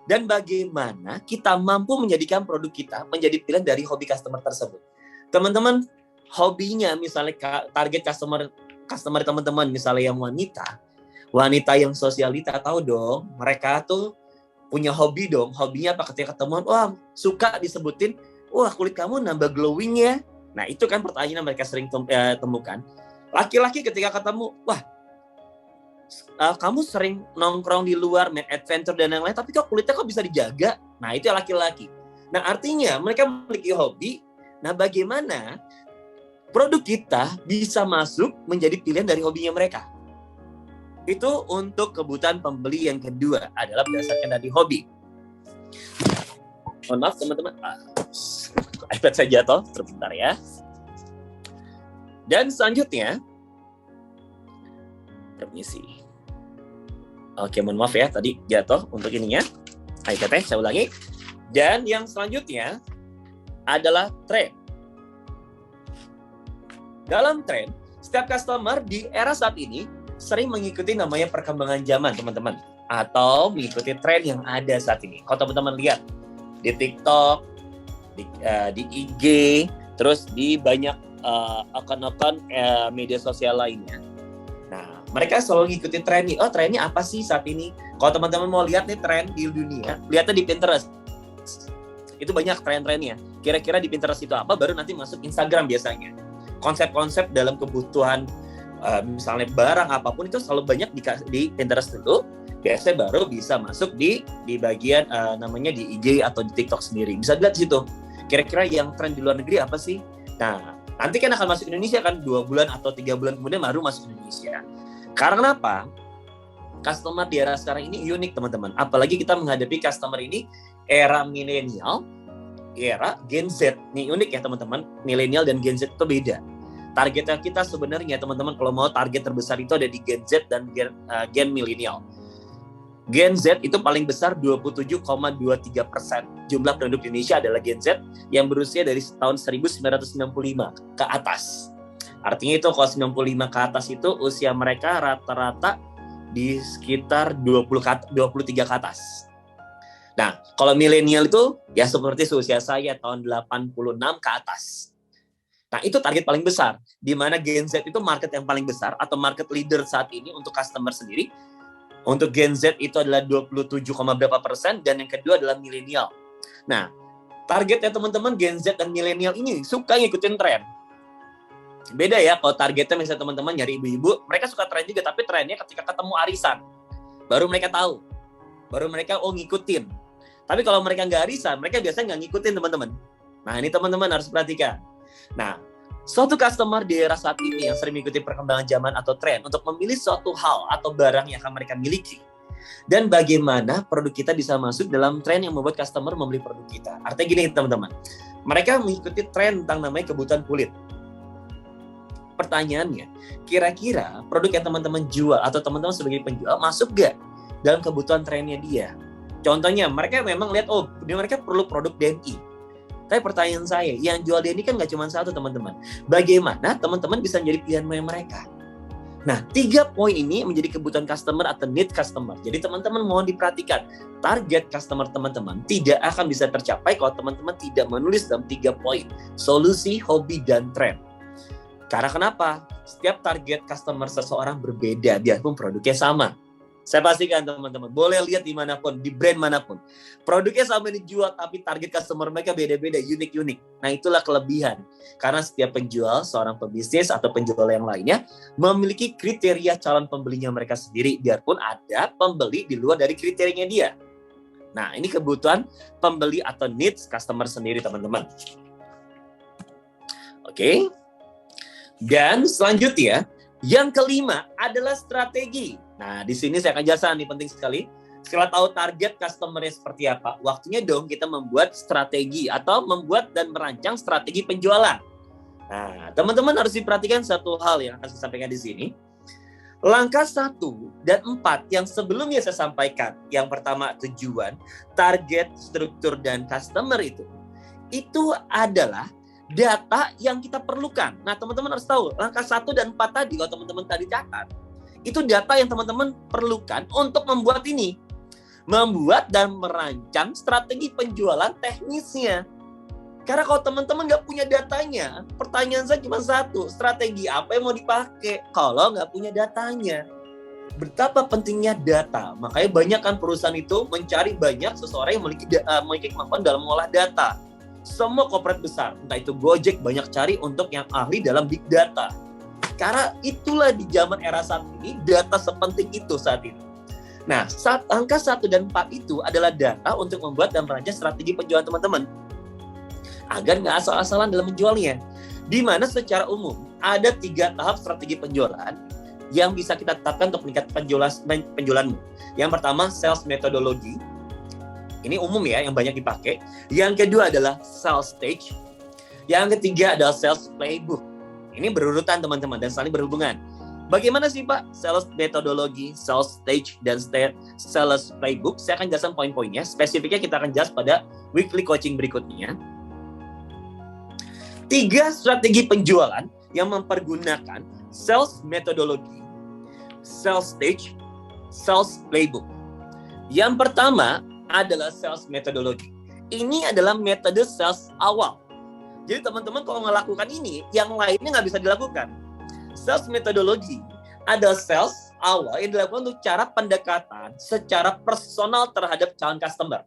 Speaker 1: Dan bagaimana kita mampu menjadikan produk kita menjadi pilihan dari hobi customer tersebut. Teman-teman, hobinya misalnya target customer teman-teman misalnya yang wanita yang sosialita, tahu dong, mereka tuh punya hobi dong. Hobinya apa? Ketika ketemuan, wah suka disebutin, wah kulit kamu nambah glowing ya. Nah, itu kan pertanyaan yang mereka sering temukan. Laki-laki ketika ketemu, wah kamu sering nongkrong di luar, main adventure dan yang lain, tapi kok kulitnya kok bisa dijaga? Nah, itu laki-laki. Nah, artinya mereka memiliki hobi. Nah, bagaimana produk kita bisa masuk menjadi pilihan dari hobinya mereka? Itu untuk kebutuhan pembeli yang kedua adalah berdasarkan dari hobi. Mohon maaf teman-teman, iPad saya jatuh, sebentar ya. Dan selanjutnya, permisi. Oke, mohon maaf ya, tadi jatuh untuk ininya. iPad saya ulangi. Dan yang selanjutnya adalah tren. Dalam tren, setiap customer di era saat ini sering mengikuti namanya perkembangan zaman, teman-teman. Atau mengikuti tren yang ada saat ini. Kalau teman-teman lihat di TikTok, di IG, terus di banyak akun-akun media sosial lainnya. Nah, mereka selalu ngikutin tren nih. Oh, trennya apa sih saat ini? Kalau teman-teman mau lihat nih tren di dunia, lihatnya di Pinterest. Itu banyak tren-trennya. Kira-kira di Pinterest itu apa, baru nanti masuk Instagram biasanya. Konsep-konsep dalam kebutuhan misalnya barang apapun itu selalu banyak di Pinterest dulu, biasanya baru bisa masuk di bagian namanya di IG atau di TikTok sendiri. Bisa dilihat di situ. Kira-kira yang tren di luar negeri apa sih? Nah, nanti kan akan masuk Indonesia kan 2 bulan atau 3 bulan kemudian baru masuk Indonesia. Karena kenapa? Customer di era sekarang ini unik, teman-teman. Apalagi kita menghadapi customer ini era milenial, era Gen Z. Nih unik ya, teman-teman. Milenial dan Gen Z itu beda. Targetnya kita sebenarnya, teman-teman, kalau mau target terbesar itu ada di Gen Z dan Gen milenial. Gen Z itu paling besar 27,23%. Jumlah penduduk Indonesia adalah Gen Z yang berusia dari tahun 1995 ke atas. Artinya itu kalau 95 ke atas itu usia mereka rata-rata di sekitar 23 ke atas. Nah, kalau milenial itu ya seperti usia saya tahun 86 ke atas. Nah, itu target paling besar. Di mana Gen Z itu market yang paling besar atau market leader saat ini untuk customer sendiri. Untuk Gen Z itu adalah 27, berapa persen, dan yang kedua adalah milenial. Nah, targetnya teman-teman Gen Z dan milenial ini suka ngikutin tren. Beda ya, kalau targetnya misalnya teman-teman nyari ibu-ibu, mereka suka tren juga, tapi trennya ketika ketemu arisan. Baru mereka tahu. Baru mereka ngikutin. Tapi kalau mereka nggak arisan, mereka biasanya nggak ngikutin teman-teman. Nah, ini teman-teman harus perhatikan. Nah, suatu customer di era saat ini yang sering mengikuti perkembangan zaman atau tren untuk memilih suatu hal atau barang yang akan mereka miliki. Dan bagaimana produk kita bisa masuk dalam tren yang membuat customer membeli produk kita. Artinya gini teman-teman, mereka mengikuti tren tentang namanya kebutuhan kulit. Pertanyaannya, kira-kira produk yang teman-teman jual atau teman-teman sebagai penjual masuk gak dalam kebutuhan trennya dia? Contohnya, mereka memang lihat, oh mereka perlu produk DNI. Tapi pertanyaan saya, yang jual DNI kan gak cuma satu teman-teman. Bagaimana teman-teman bisa menjadi pilihan mereka? Nah, 3 poin ini menjadi kebutuhan customer atau need customer. Jadi teman-teman mohon diperhatikan, target customer teman-teman tidak akan bisa tercapai kalau teman-teman tidak menulis dalam 3 poin. Solusi, hobi, dan tren. Karena kenapa? Setiap target customer seseorang berbeda, biarpun produknya sama. Saya pastikan teman-teman, boleh lihat dimanapun, di brand manapun. Produknya sama dijual, tapi target customer mereka beda-beda, unik-unik. Nah, itulah kelebihan. Karena setiap penjual, seorang pebisnis atau penjual yang lainnya, memiliki kriteria calon pembelinya mereka sendiri, biarpun ada pembeli di luar dari kriterianya dia. Nah, ini kebutuhan pembeli atau needs customer sendiri, teman-teman. Oke. Dan selanjutnya, yang kelima adalah strategi. Nah, di sini saya akan jelaskan nih, penting sekali. Setelah tahu target customer-nya seperti apa, waktunya dong kita membuat strategi atau membuat dan merancang strategi penjualan. Nah, teman-teman harus diperhatikan satu hal yang akan saya sampaikan di sini. Langkah 1 dan 4 yang sebelumnya saya sampaikan, yang pertama tujuan, target, struktur, dan customer itu adalah data yang kita perlukan. Nah, teman-teman harus tahu, langkah 1 dan 4 tadi, kalau teman-teman tadi catat, itu data yang teman-teman perlukan untuk membuat ini. Membuat dan merancang strategi penjualan teknisnya. Karena kalau teman-teman nggak punya datanya, pertanyaan saya cuma satu, strategi apa yang mau dipakai kalau nggak punya datanya? Betapa pentingnya data. Makanya banyak kan perusahaan itu mencari banyak seseorang yang memiliki kemampuan dalam mengolah data. Semua corporate besar, entah itu Gojek, banyak cari untuk yang ahli dalam big data. Karena itulah di zaman era saat ini, data sepenting itu saat ini. Nah, angka 1 dan 4 itu adalah data untuk membuat dan merancang strategi penjualan teman-teman. Agar nggak asal-asalan dalam menjualnya. Di mana secara umum, ada 3 tahap strategi penjualan yang bisa kita tetapkan untuk meningkatkan penjualanmu. Yang pertama, sales methodology. Ini umum ya, yang banyak dipakai. Yang kedua adalah sales stage. Yang ketiga adalah sales playbook. Ini berurutan teman-teman dan saling berhubungan. Bagaimana sih Pak sales methodology, sales stage, dan sales playbook? Saya akan jelaskan poin-poinnya. Spesifiknya kita akan jelas pada weekly coaching berikutnya. 3 strategi penjualan yang mempergunakan sales methodology, sales stage, sales playbook. Yang pertama adalah sales methodology. Ini adalah metode sales awal. Jadi teman-teman kalau melakukan ini, yang lainnya nggak bisa dilakukan. Sales methodology adalah sales awal yang dilakukan untuk cara pendekatan secara personal terhadap calon customer.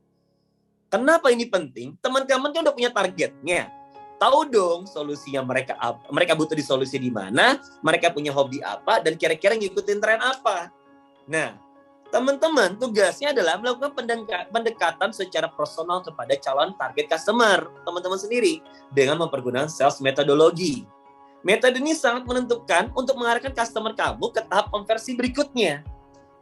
Speaker 1: Kenapa ini penting? Teman-teman kan udah punya targetnya. Tahu dong solusinya mereka butuh di solusi di mana, mereka punya hobi apa, dan kira-kira ngikutin tren apa. Nah, teman-teman tugasnya adalah melakukan pendekatan secara personal kepada calon target customer, teman-teman sendiri, dengan mempergunakan sales methodology. Metode ini sangat menentukan untuk mengarahkan customer kamu ke tahap konversi berikutnya.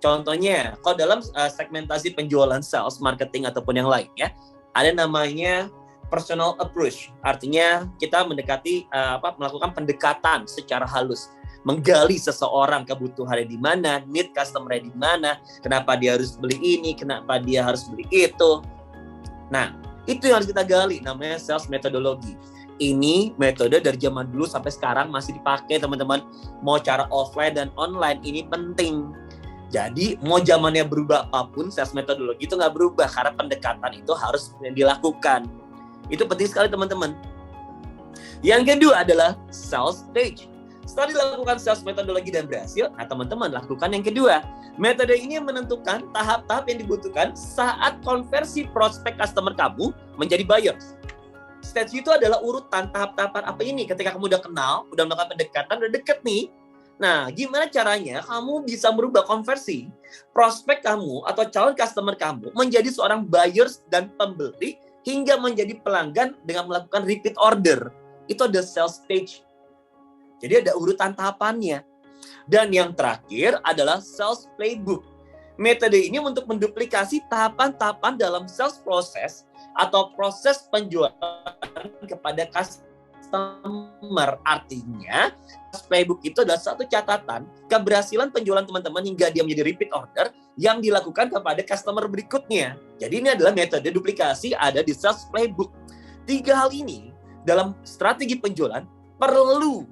Speaker 1: Contohnya, kalau dalam segmentasi penjualan sales, marketing, ataupun yang lainnya, ada namanya personal approach. Artinya kita melakukan pendekatan secara halus. Menggali seseorang kebutuhannya di mana, need customer-nya di mana, kenapa dia harus beli ini, kenapa dia harus beli itu. Nah, itu yang harus kita gali, namanya sales methodology. Ini metode dari zaman dulu sampai sekarang masih dipakai teman-teman. Mau cara offline dan online ini penting. Jadi mau zamannya berubah apapun, sales methodology itu nggak berubah karena pendekatan itu harus dilakukan. Itu penting sekali teman-teman. Yang kedua adalah sales stage. Setelah dilakukan sales methodology dan berhasil, nah teman-teman lakukan yang kedua. Metode ini menentukan tahap-tahap yang dibutuhkan saat konversi prospek customer kamu menjadi buyers. Stage itu adalah urutan tahap-tahapan apa ini. Ketika kamu udah kenal, udah melakukan pendekatan, udah deket nih, Nah, gimana caranya kamu bisa merubah konversi prospek kamu atau calon customer kamu menjadi seorang buyers dan pembeli hingga menjadi pelanggan dengan melakukan repeat order. Itu ada sales stage. Jadi ada urutan tahapannya. Dan yang terakhir adalah sales playbook. Metode ini untuk menduplikasi tahapan-tahapan dalam sales proses atau proses penjualan kepada customer. Artinya, playbook itu adalah satu catatan keberhasilan penjualan teman-teman hingga dia menjadi repeat order yang dilakukan kepada customer berikutnya. Jadi ini adalah metode duplikasi ada di sales playbook. 3 hal ini dalam strategi penjualan perlu,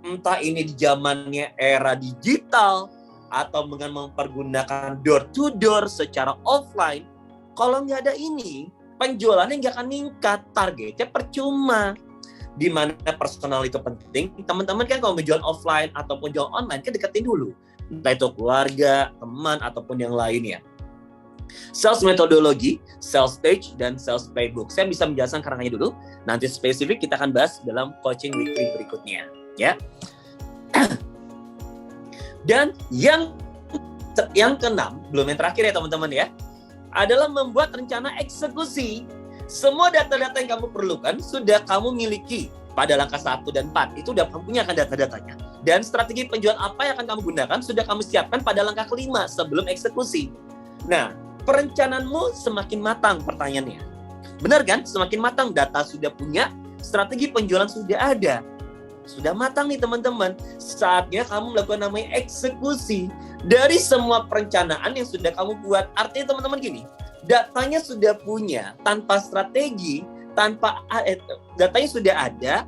Speaker 1: entah ini di zamannya era digital atau dengan mempergunakan door to door secara offline. Kalau nggak ada ini, penjualannya nggak akan meningkat, targetnya percuma. Di mana personal itu penting, teman-teman kan kalau menjual offline ataupun jual online kan deketin dulu, entah itu keluarga, teman ataupun yang lainnya. Sales metodologi, sales stage, dan sales playbook. Saya bisa menjelaskan karenanya dulu. Nanti spesifik kita akan bahas dalam coaching weekly berikutnya, ya. Dan yang keenam, belum yang terakhir ya teman-teman ya, adalah membuat rencana eksekusi. Semua data-data yang kamu perlukan sudah kamu miliki pada langkah 1 dan 4. Itu udah kamu punya kan data-datanya. Dan strategi penjualan apa yang akan kamu gunakan sudah kamu siapkan pada langkah kelima sebelum eksekusi. Nah, perencanaanmu semakin matang pertanyaannya. Benar kan? Semakin matang, data sudah punya, strategi penjualan sudah ada. Sudah matang nih teman-teman. Saatnya kamu melakukan namanya eksekusi dari semua perencanaan yang sudah kamu buat. Artinya teman-teman gini, datanya sudah punya, tanpa strategi, datanya sudah ada,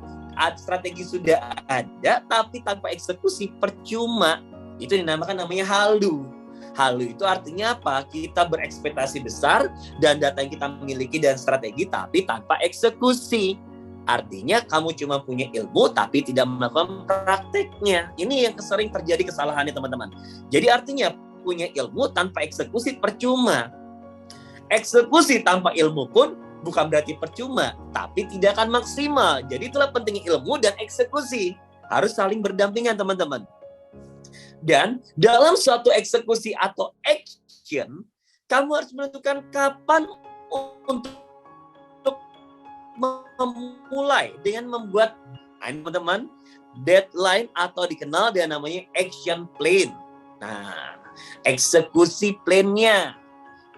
Speaker 1: strategi sudah ada, tapi tanpa eksekusi percuma. Itu dinamakan namanya halu. Halu itu artinya apa? Kita berekspektasi besar dan data yang kita miliki dan strategi, tapi tanpa eksekusi. Artinya kamu cuma punya ilmu, tapi tidak melakukan prakteknya. Ini yang sering terjadi kesalahannya teman-teman. Jadi artinya punya ilmu tanpa eksekusi percuma. Eksekusi tanpa ilmu pun bukan berarti percuma, tapi tidak akan maksimal. Jadi itulah pentingnya ilmu dan eksekusi. Harus saling berdampingan teman-teman. Dan dalam suatu eksekusi atau action, kamu harus menentukan kapan untuk memulai dengan membuat, teman-teman, deadline atau dikenal dengan namanya action plan. Nah, eksekusi plan-nya,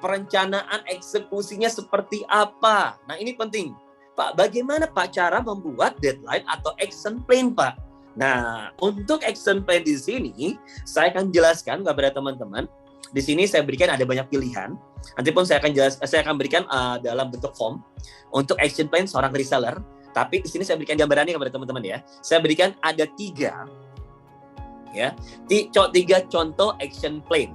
Speaker 1: perencanaan eksekusinya seperti apa? Nah, ini penting. Pak, bagaimana Pak cara membuat deadline atau action plan, Pak? Nah, untuk action plan di sini, saya akan jelaskan kepada teman-teman. Di sini saya berikan ada banyak pilihan. Nanti pun saya akan berikan dalam bentuk form untuk action plan seorang reseller. Tapi di sini saya berikan gambarannya kepada teman-teman ya. Saya berikan ada 3 contoh action plan.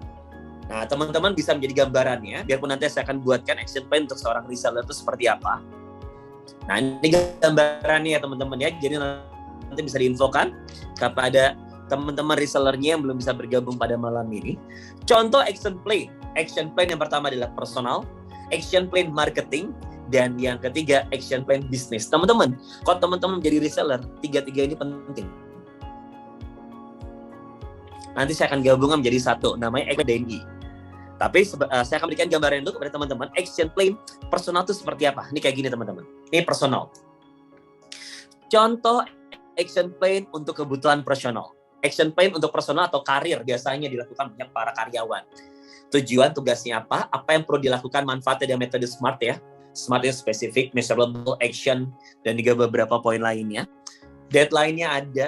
Speaker 1: Nah, teman-teman bisa menjadi gambarannya, biarpun nanti saya akan buatkan action plan untuk seorang reseller itu seperti apa. Nah, ini gambarannya ya teman-teman ya, jadi nanti bisa diinfokan kepada teman-teman resellernya yang belum bisa bergabung pada malam ini. Contoh action plan yang pertama adalah personal, action plan marketing, dan yang ketiga action plan bisnis. Teman-teman, kalau teman-teman menjadi reseller, 3 ini penting. Nanti saya akan gabungkan menjadi satu, namanya DNI. Tapi saya akan berikan gambaran dulu kepada teman-teman. Action plan personal itu seperti apa? Ini kayak gini teman-teman. Ini personal. Contoh action plan untuk kebutuhan personal. Action plan untuk personal atau karir biasanya dilakukan banyak para karyawan. Tujuan, tugasnya apa? Apa yang perlu dilakukan, manfaatnya dan metode SMART ya. SMART itu specific, measurable, action, dan juga beberapa poin lainnya. Deadline-nya ada.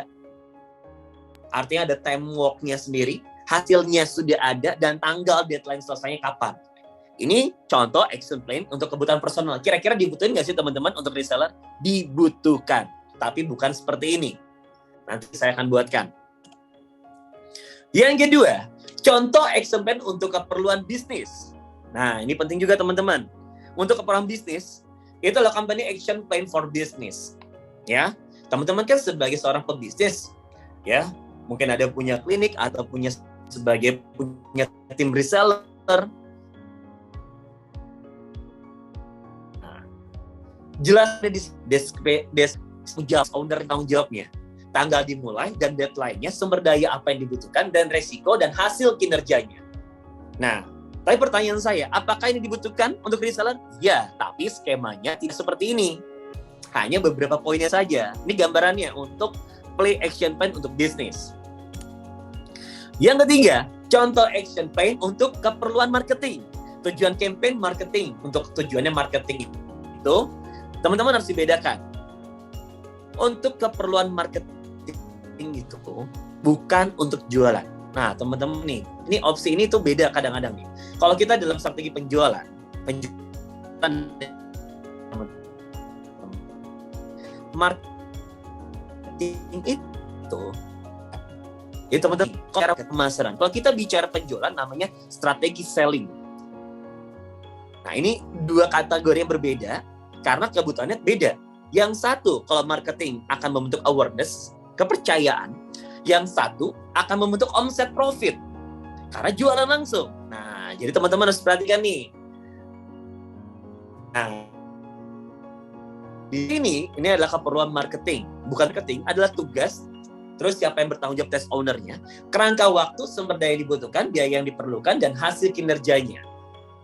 Speaker 1: Artinya ada time work-nya sendiri. Hasilnya sudah ada dan tanggal deadline selesainya kapan. Ini contoh action plan untuk kebutuhan personal. Kira-kira dibutuhin nggak sih teman-teman untuk reseller? Dibutuhkan, tapi bukan seperti ini. Nanti saya akan buatkan. Yang kedua, contoh action plan untuk keperluan bisnis. Nah, ini penting juga teman-teman. Untuk keperluan bisnis, itu adalah company action plan for business. Ya, teman-teman kan sebagai seorang pebisnis, ya, mungkin ada punya klinik atau punya tim reseller. Nah, jelas ada di owner tanggung jawabnya. tanggal dimulai dan deadline-nya, sumber daya apa yang dibutuhkan, dan resiko dan hasil kinerjanya. Nah, tapi pertanyaan saya, apakah ini dibutuhkan untuk reseller? Ya, tapi skemanya tidak seperti ini. Hanya beberapa poinnya saja. Ini gambarannya untuk play action plan untuk bisnis. Yang ketiga, contoh action plan untuk keperluan marketing. Tujuan campaign marketing. Untuk tujuannya marketing itu, teman-teman harus dibedakan. Untuk keperluan marketing itu bukan untuk jualan. Nah, teman-teman nih, ini opsi ini tuh beda kadang-kadang nih. Kalau kita dalam strategi penjualan marketing itu teman-teman, cara pemasaran. Kalau kita bicara penjualan, namanya strategi selling. Nah, ini dua kategori yang berbeda karena kebutuhannya beda. Yang satu, kalau marketing akan membentuk awareness, kepercayaan. Yang satu akan membentuk omset profit karena jualan langsung. Nah, jadi teman-teman harus perhatikan nih. Nah, di sini ini adalah keperluan marketing, bukan marketing, adalah tugas. Terus siapa yang bertanggung jawab, test owner-nya, kerangka waktu, sumber daya yang dibutuhkan, biaya yang diperlukan, dan hasil kinerjanya.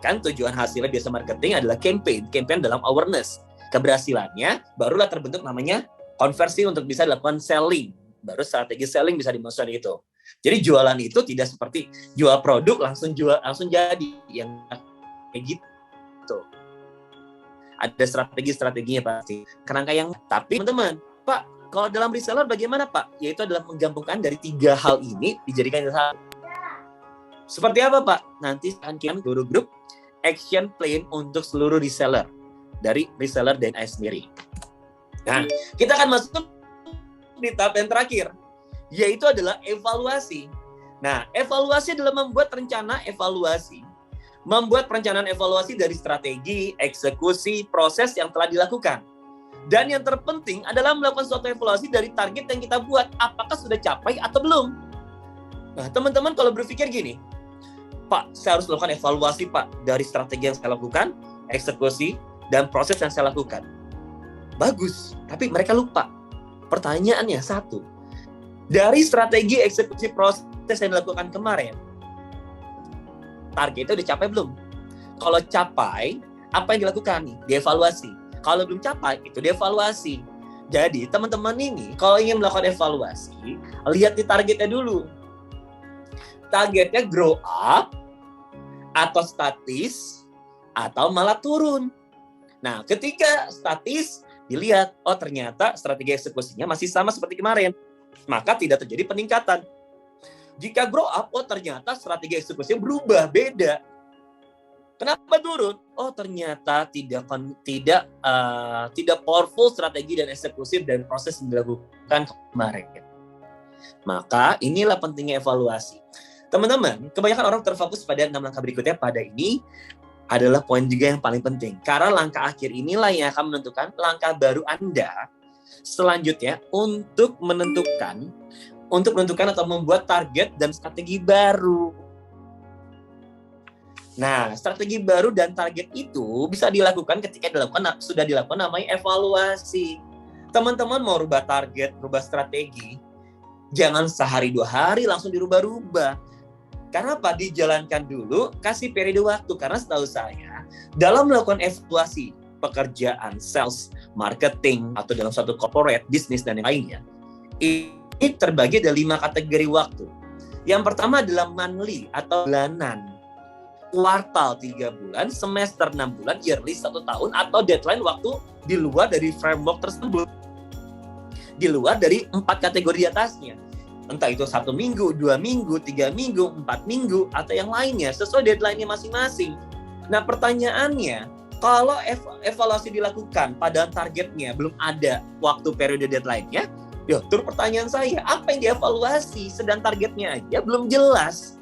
Speaker 1: Kan tujuan hasilnya biasa marketing adalah campaign dalam awareness. Keberhasilannya barulah terbentuk namanya konversi untuk bisa dilakukan selling. Baru strategi selling bisa dimaksud itu. Jadi jualan itu tidak seperti jual produk langsung jadi yang kayak gitu. Ada strategi-strateginya pasti. Kerangka yang tapi teman-teman, Pak, kalau dalam reseller bagaimana, Pak? Yaitu adalah menggabungkan dari 3 hal ini dijadikan satu. Seperti apa, Pak? Nanti akan kita guru grup action plan untuk seluruh reseller dari reseller DNA sendiri. Nah, kita akan masuk di tahap yang terakhir, yaitu adalah evaluasi. Nah, evaluasi adalah membuat rencana evaluasi. Membuat perencanaan evaluasi dari strategi, eksekusi, proses yang telah dilakukan. Dan yang terpenting adalah melakukan suatu evaluasi dari target yang kita buat. Apakah sudah capai atau belum? Nah, teman-teman kalau berpikir gini, Pak, saya harus melakukan evaluasi, Pak, dari strategi yang saya lakukan, eksekusi, dan proses yang saya lakukan. Bagus, tapi mereka lupa. Pertanyaannya satu, dari strategi, eksekusi, proses yang dilakukan kemarin, targetnya udah capai belum? Kalau capai, apa yang dilakukan nih? Dievaluasi. Kalau belum capai, itu dievaluasi. Jadi, teman-teman ini, kalau ingin melakukan evaluasi, lihat di targetnya dulu. Targetnya grow up, atau statis, atau malah turun. Nah, ketika statis, dilihat, oh ternyata strategi eksekusinya masih sama seperti kemarin. Maka tidak terjadi peningkatan. Jika grow up, oh ternyata strategi eksekusinya berubah, beda. Kenapa turun? Oh ternyata tidak powerful strategi dan eksekusi dan proses yang dilakukan kemarin. Maka inilah pentingnya evaluasi. Teman-teman, kebanyakan orang terfokus pada 6 langkah berikutnya. Pada ini adalah poin juga yang paling penting. Karena langkah akhir inilah yang akan menentukan langkah baru Anda selanjutnya untuk menentukan atau membuat target dan strategi baru. Nah, strategi baru dan target itu bisa dilakukan ketika sudah dilakukan namanya evaluasi. Teman-teman mau rubah target, rubah strategi, jangan sehari 2 hari langsung dirubah-rubah. Karena apa? Dijalankan dulu, kasih periode waktu. Karena setahu saya, dalam melakukan evaluasi pekerjaan sales, marketing, atau dalam suatu corporate, bisnis, dan yang lainnya, ini terbagi ada 5 kategori waktu. Yang pertama adalah monthly atau bulanan. Kuartal 3 bulan, semester 6 bulan, yearly 1 tahun, atau deadline waktu di luar dari framework tersebut. Di luar dari 4 kategori di atasnya. Entah itu 1 minggu, 2 minggu, 3 minggu, 4 minggu, atau yang lainnya, sesuai deadline-nya masing-masing. Nah pertanyaannya, kalau evaluasi dilakukan pada targetnya belum ada waktu periode deadline-nya, ya terus pertanyaan saya, apa yang dievaluasi sedang targetnya aja belum jelas.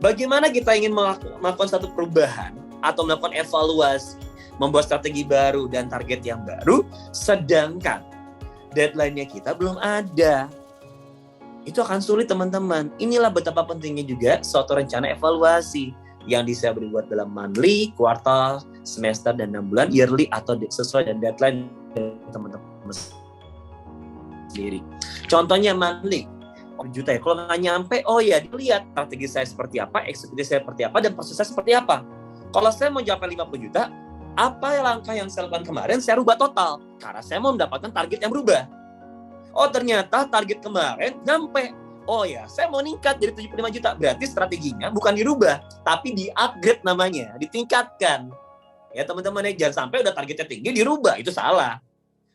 Speaker 1: Bagaimana kita ingin melakukan satu perubahan atau melakukan evaluasi, membuat strategi baru dan target yang baru, sedangkan deadline-nya kita belum ada. Itu akan sulit teman-teman. Inilah betapa pentingnya juga suatu rencana evaluasi yang bisa dibuat dalam monthly, kuartal, semester, dan 6 bulan, yearly, atau sesuai dengan deadline teman-teman sendiri. Contohnya Manlik, juta ya. Kalau nggak nyampe, oh ya dilihat strategi saya seperti apa, eksekusi saya seperti apa, dan proses saya seperti apa. Kalau saya mau capai 50 juta, apa langkah yang saya lakukan kemarin, saya rubah total. Karena saya mau mendapatkan target yang berubah. Oh ternyata target kemarin nyampe. Oh ya, saya mau meningkat jadi 75 juta. Berarti strateginya bukan dirubah, tapi di-upgrade namanya, ditingkatkan. Ya teman-teman, jangan sampai udah targetnya tinggi dirubah, itu salah.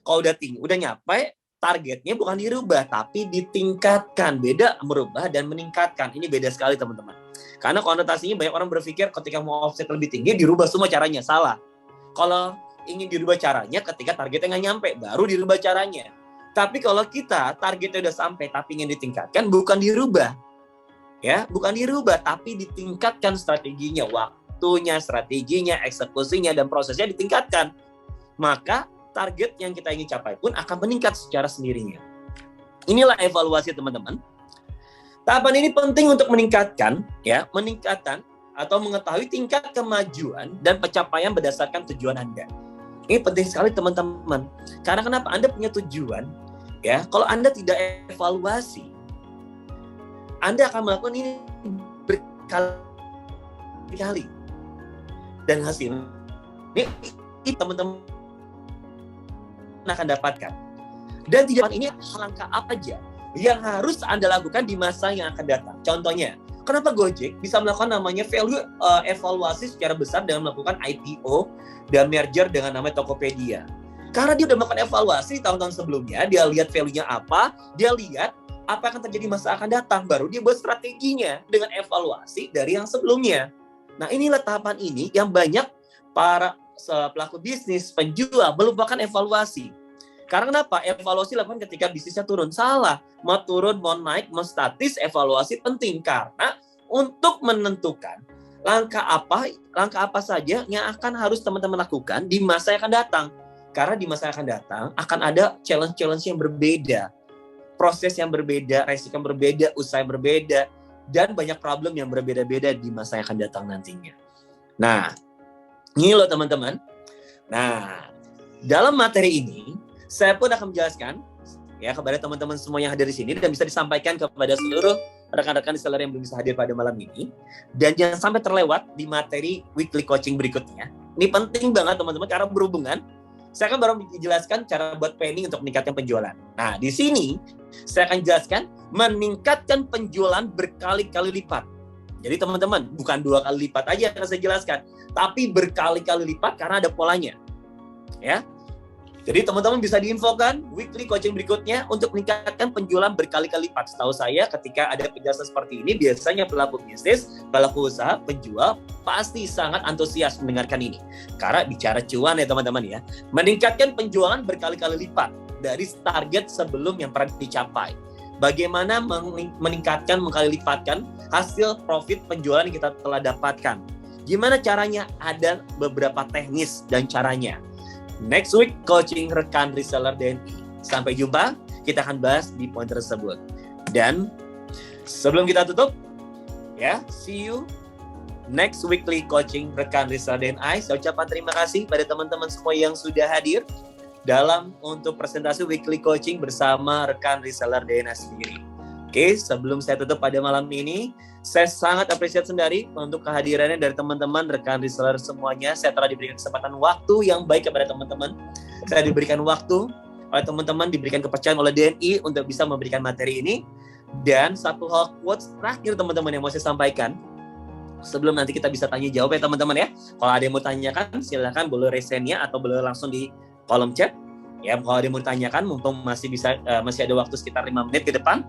Speaker 1: Kalau udah tinggi, udah nyampe, targetnya bukan dirubah, tapi ditingkatkan. Beda merubah dan meningkatkan. Ini beda sekali teman-teman. Karena konotasinya banyak orang berpikir ketika mau offset lebih tinggi, dirubah semua caranya. Salah. Kalau ingin dirubah caranya, ketika targetnya nggak nyampe, baru dirubah caranya. Tapi kalau kita targetnya udah sampai tapi ingin ditingkatkan, bukan dirubah. Ya, bukan dirubah tapi ditingkatkan strateginya, waktunya, strateginya, eksekusinya dan prosesnya ditingkatkan. Maka target yang kita ingin capai pun akan meningkat secara sendirinya. Inilah evaluasi teman-teman. Tahapan ini penting untuk meningkatkan atau mengetahui tingkat kemajuan dan pencapaian berdasarkan tujuan Anda. Ini penting sekali teman-teman. Karena kenapa? Anda punya tujuan, ya. Kalau Anda tidak evaluasi, Anda akan melakukan ini berkali-kali. Dan hasilnya ini teman-teman akan dapatkan. Dan tidak ini langkah apa aja yang harus Anda lakukan di masa yang akan datang. Contohnya, kenapa Gojek bisa melakukan namanya value evaluasi secara besar dengan melakukan IPO dan merger dengan nama Tokopedia? Karena dia udah melakukan evaluasi tahun-tahun sebelumnya, dia lihat value-nya apa, dia lihat apa yang akan terjadi masa akan datang, baru dia buat strateginya dengan evaluasi dari yang sebelumnya. Nah, inilah tahapan ini yang banyak para pelaku bisnis, penjual melupakan evaluasi. Karena kenapa? Evaluasi lakukan ketika bisnisnya turun. Salah. Mau turun, mau naik, mau statis, evaluasi penting. Karena untuk menentukan langkah apa saja yang akan harus teman-teman lakukan di masa yang akan datang. Karena di masa yang akan datang akan ada challenge-challenge yang berbeda. Proses yang berbeda, resiko yang berbeda, usaha yang berbeda, dan banyak problem yang berbeda-beda di masa yang akan datang nantinya. Nah, ini loh teman-teman. Nah, dalam materi ini, saya pun akan menjelaskan ya kepada teman-teman semua yang hadir di sini dan bisa disampaikan kepada seluruh rekan-rekan reseller yang belum bisa hadir pada malam ini. Dan jangan sampai terlewat di materi weekly coaching berikutnya. Ini penting banget teman-teman karena berhubungan. Saya akan baru menjelaskan cara buat planning untuk meningkatkan penjualan. Nah, di sini saya akan jelaskan meningkatkan penjualan berkali-kali lipat. Jadi teman-teman, bukan 2 kali lipat aja yang saya jelaskan, tapi berkali-kali lipat karena ada polanya. Ya. Jadi teman-teman bisa diinfokan weekly coaching berikutnya untuk meningkatkan penjualan berkali-kali lipat. Setahu saya ketika ada penjelasan seperti ini, biasanya pelaku bisnis, pelaku usaha, penjual pasti sangat antusias mendengarkan ini. Karena bicara cuan ya teman-teman ya. Meningkatkan penjualan berkali-kali lipat dari target sebelum yang pernah dicapai. Bagaimana meningkatkan, mengkali lipatkan hasil profit penjualan yang kita telah dapatkan. Gimana caranya? Ada beberapa teknis dan caranya. Next week, coaching rekan reseller DNI. Sampai jumpa, kita akan bahas di poin tersebut. Dan sebelum kita tutup, ya, see you next weekly coaching rekan reseller DNI. Saya ucapkan terima kasih pada teman-teman semua yang sudah hadir dalam untuk presentasi weekly coaching bersama rekan reseller DNI sendiri. Oke, sebelum saya tutup pada malam ini, saya sangat apresiasi sendiri untuk kehadirannya dari teman-teman, rekan reseller semuanya. Saya telah diberikan kesempatan waktu yang baik kepada teman-teman. Saya diberikan waktu oleh teman-teman, diberikan kepercayaan oleh DNI untuk bisa memberikan materi ini. Dan satu hal quotes terakhir teman-teman yang mau saya sampaikan. Sebelum nanti kita bisa tanya jawab ya teman-teman ya. Kalau ada yang mau tanyakan, silakan boleh raise-nya atau boleh langsung di kolom chat. Ya, kalau ada yang mau ditanyakan, mumpung masih ada waktu sekitar 5 menit ke depan.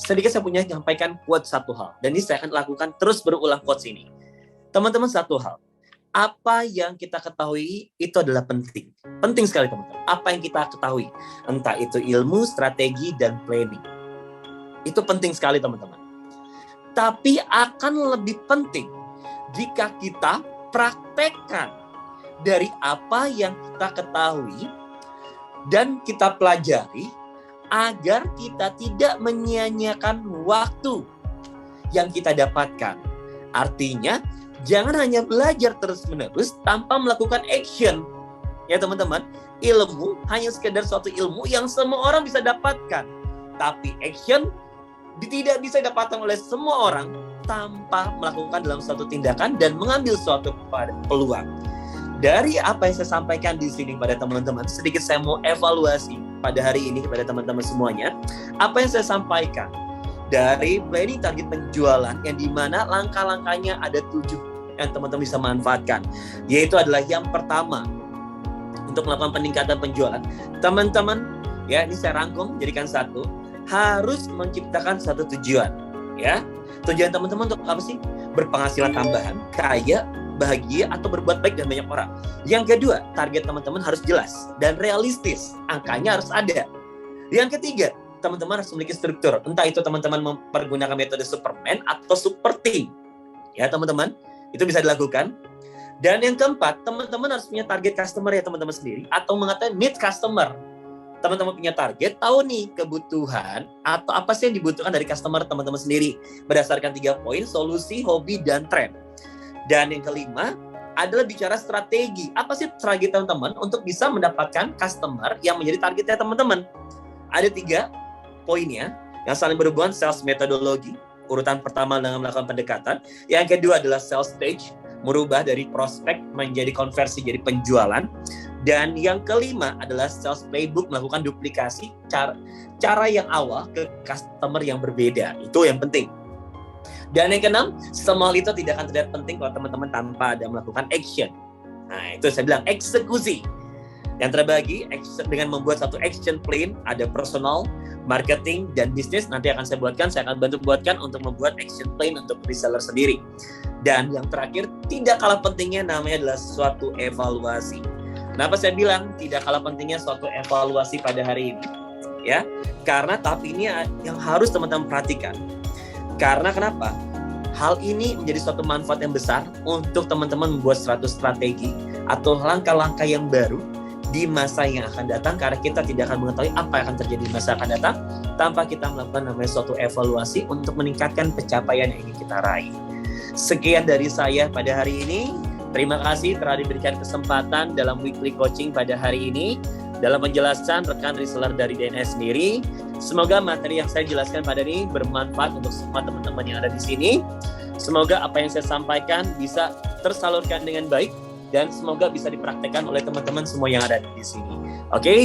Speaker 1: Sedikit saya punya menyampaikan quote satu hal. Dan ini saya akan lakukan terus berulang quotes ini. Teman-teman, satu hal. Apa yang kita ketahui itu adalah penting. Penting sekali teman-teman. Apa yang kita ketahui. Entah itu ilmu, strategi, dan planning. Itu penting sekali teman-teman. Tapi akan lebih penting jika kita praktekkan dari apa yang kita ketahui dan kita pelajari agar kita tidak menyia-nyiakan waktu yang kita dapatkan. Artinya, jangan hanya belajar terus-menerus tanpa melakukan action. Ya teman-teman, ilmu hanya sekedar suatu ilmu yang semua orang bisa dapatkan. Tapi action tidak bisa didapatkan oleh semua orang tanpa melakukan dalam suatu tindakan dan mengambil suatu peluang. Dari apa yang saya sampaikan di sini pada teman-teman, sedikit saya mau evaluasi pada hari ini kepada teman-teman semuanya. Apa yang saya sampaikan dari planning target penjualan yang dimana langkah-langkahnya ada 7 yang teman-teman bisa manfaatkan. Yaitu adalah yang pertama, untuk melakukan peningkatan penjualan, teman-teman, ya ini saya rangkum jadikan satu, harus menciptakan satu tujuan, ya. Tujuan teman-teman untuk apa sih? Berpenghasilan tambahan, kaya, bahagia, atau berbuat baik dan banyak orang. Yang kedua, target teman-teman harus jelas dan realistis, angkanya harus ada. Yang ketiga, teman-teman harus memiliki struktur, entah itu teman-teman mempergunakan metode Superman atau Super Team, ya teman-teman, itu bisa dilakukan. Dan yang keempat, teman-teman harus punya target customer ya teman-teman sendiri, atau mengatakan need customer. Teman-teman punya target, tahu nih kebutuhan atau apa sih yang dibutuhkan dari customer teman-teman sendiri. Berdasarkan 3 poin, solusi, hobi, dan tren. Dan yang kelima adalah bicara strategi. Apa sih strategi teman-teman untuk bisa mendapatkan customer yang menjadi targetnya teman-teman? Ada 3 poinnya yang saling berhubungan, sales metodologi. Urutan pertama dengan melakukan pendekatan. Yang kedua adalah sales stage, merubah dari prospek menjadi konversi jadi penjualan. Dan yang kelima adalah sales playbook, melakukan duplikasi cara yang awal ke customer yang berbeda. Itu yang penting. Dan yang keenam, semua itu tidak akan terlihat penting kalau teman-teman tanpa ada melakukan action. Nah, itu saya bilang eksekusi. Yang terbagi dengan membuat satu action plan, ada personal, marketing, dan bisnis. Nanti akan saya buatkan, saya akan bantu buatkan untuk membuat action plan untuk reseller sendiri. Dan yang terakhir, tidak kalah pentingnya namanya adalah suatu evaluasi. Kenapa saya bilang tidak kalah pentingnya suatu evaluasi pada hari ini? Ya, karena tahap ini yang harus teman-teman perhatikan. Karena kenapa? Hal ini menjadi suatu manfaat yang besar untuk teman-teman membuat suatu strategi atau langkah-langkah yang baru di masa yang akan datang, karena kita tidak akan mengetahui apa yang akan terjadi di masa akan datang tanpa kita melakukan namanya suatu evaluasi untuk meningkatkan pencapaian yang ingin kita raih. Sekian dari saya pada hari ini. Terima kasih telah diberikan kesempatan dalam weekly coaching pada hari ini dalam penjelasan rekan reseller dari DNS sendiri. Semoga materi yang saya jelaskan pada ini bermanfaat untuk semua teman-teman yang ada di sini. Semoga apa yang saya sampaikan bisa tersalurkan dengan baik dan semoga bisa dipraktekkan oleh teman-teman semua yang ada di sini. Oke,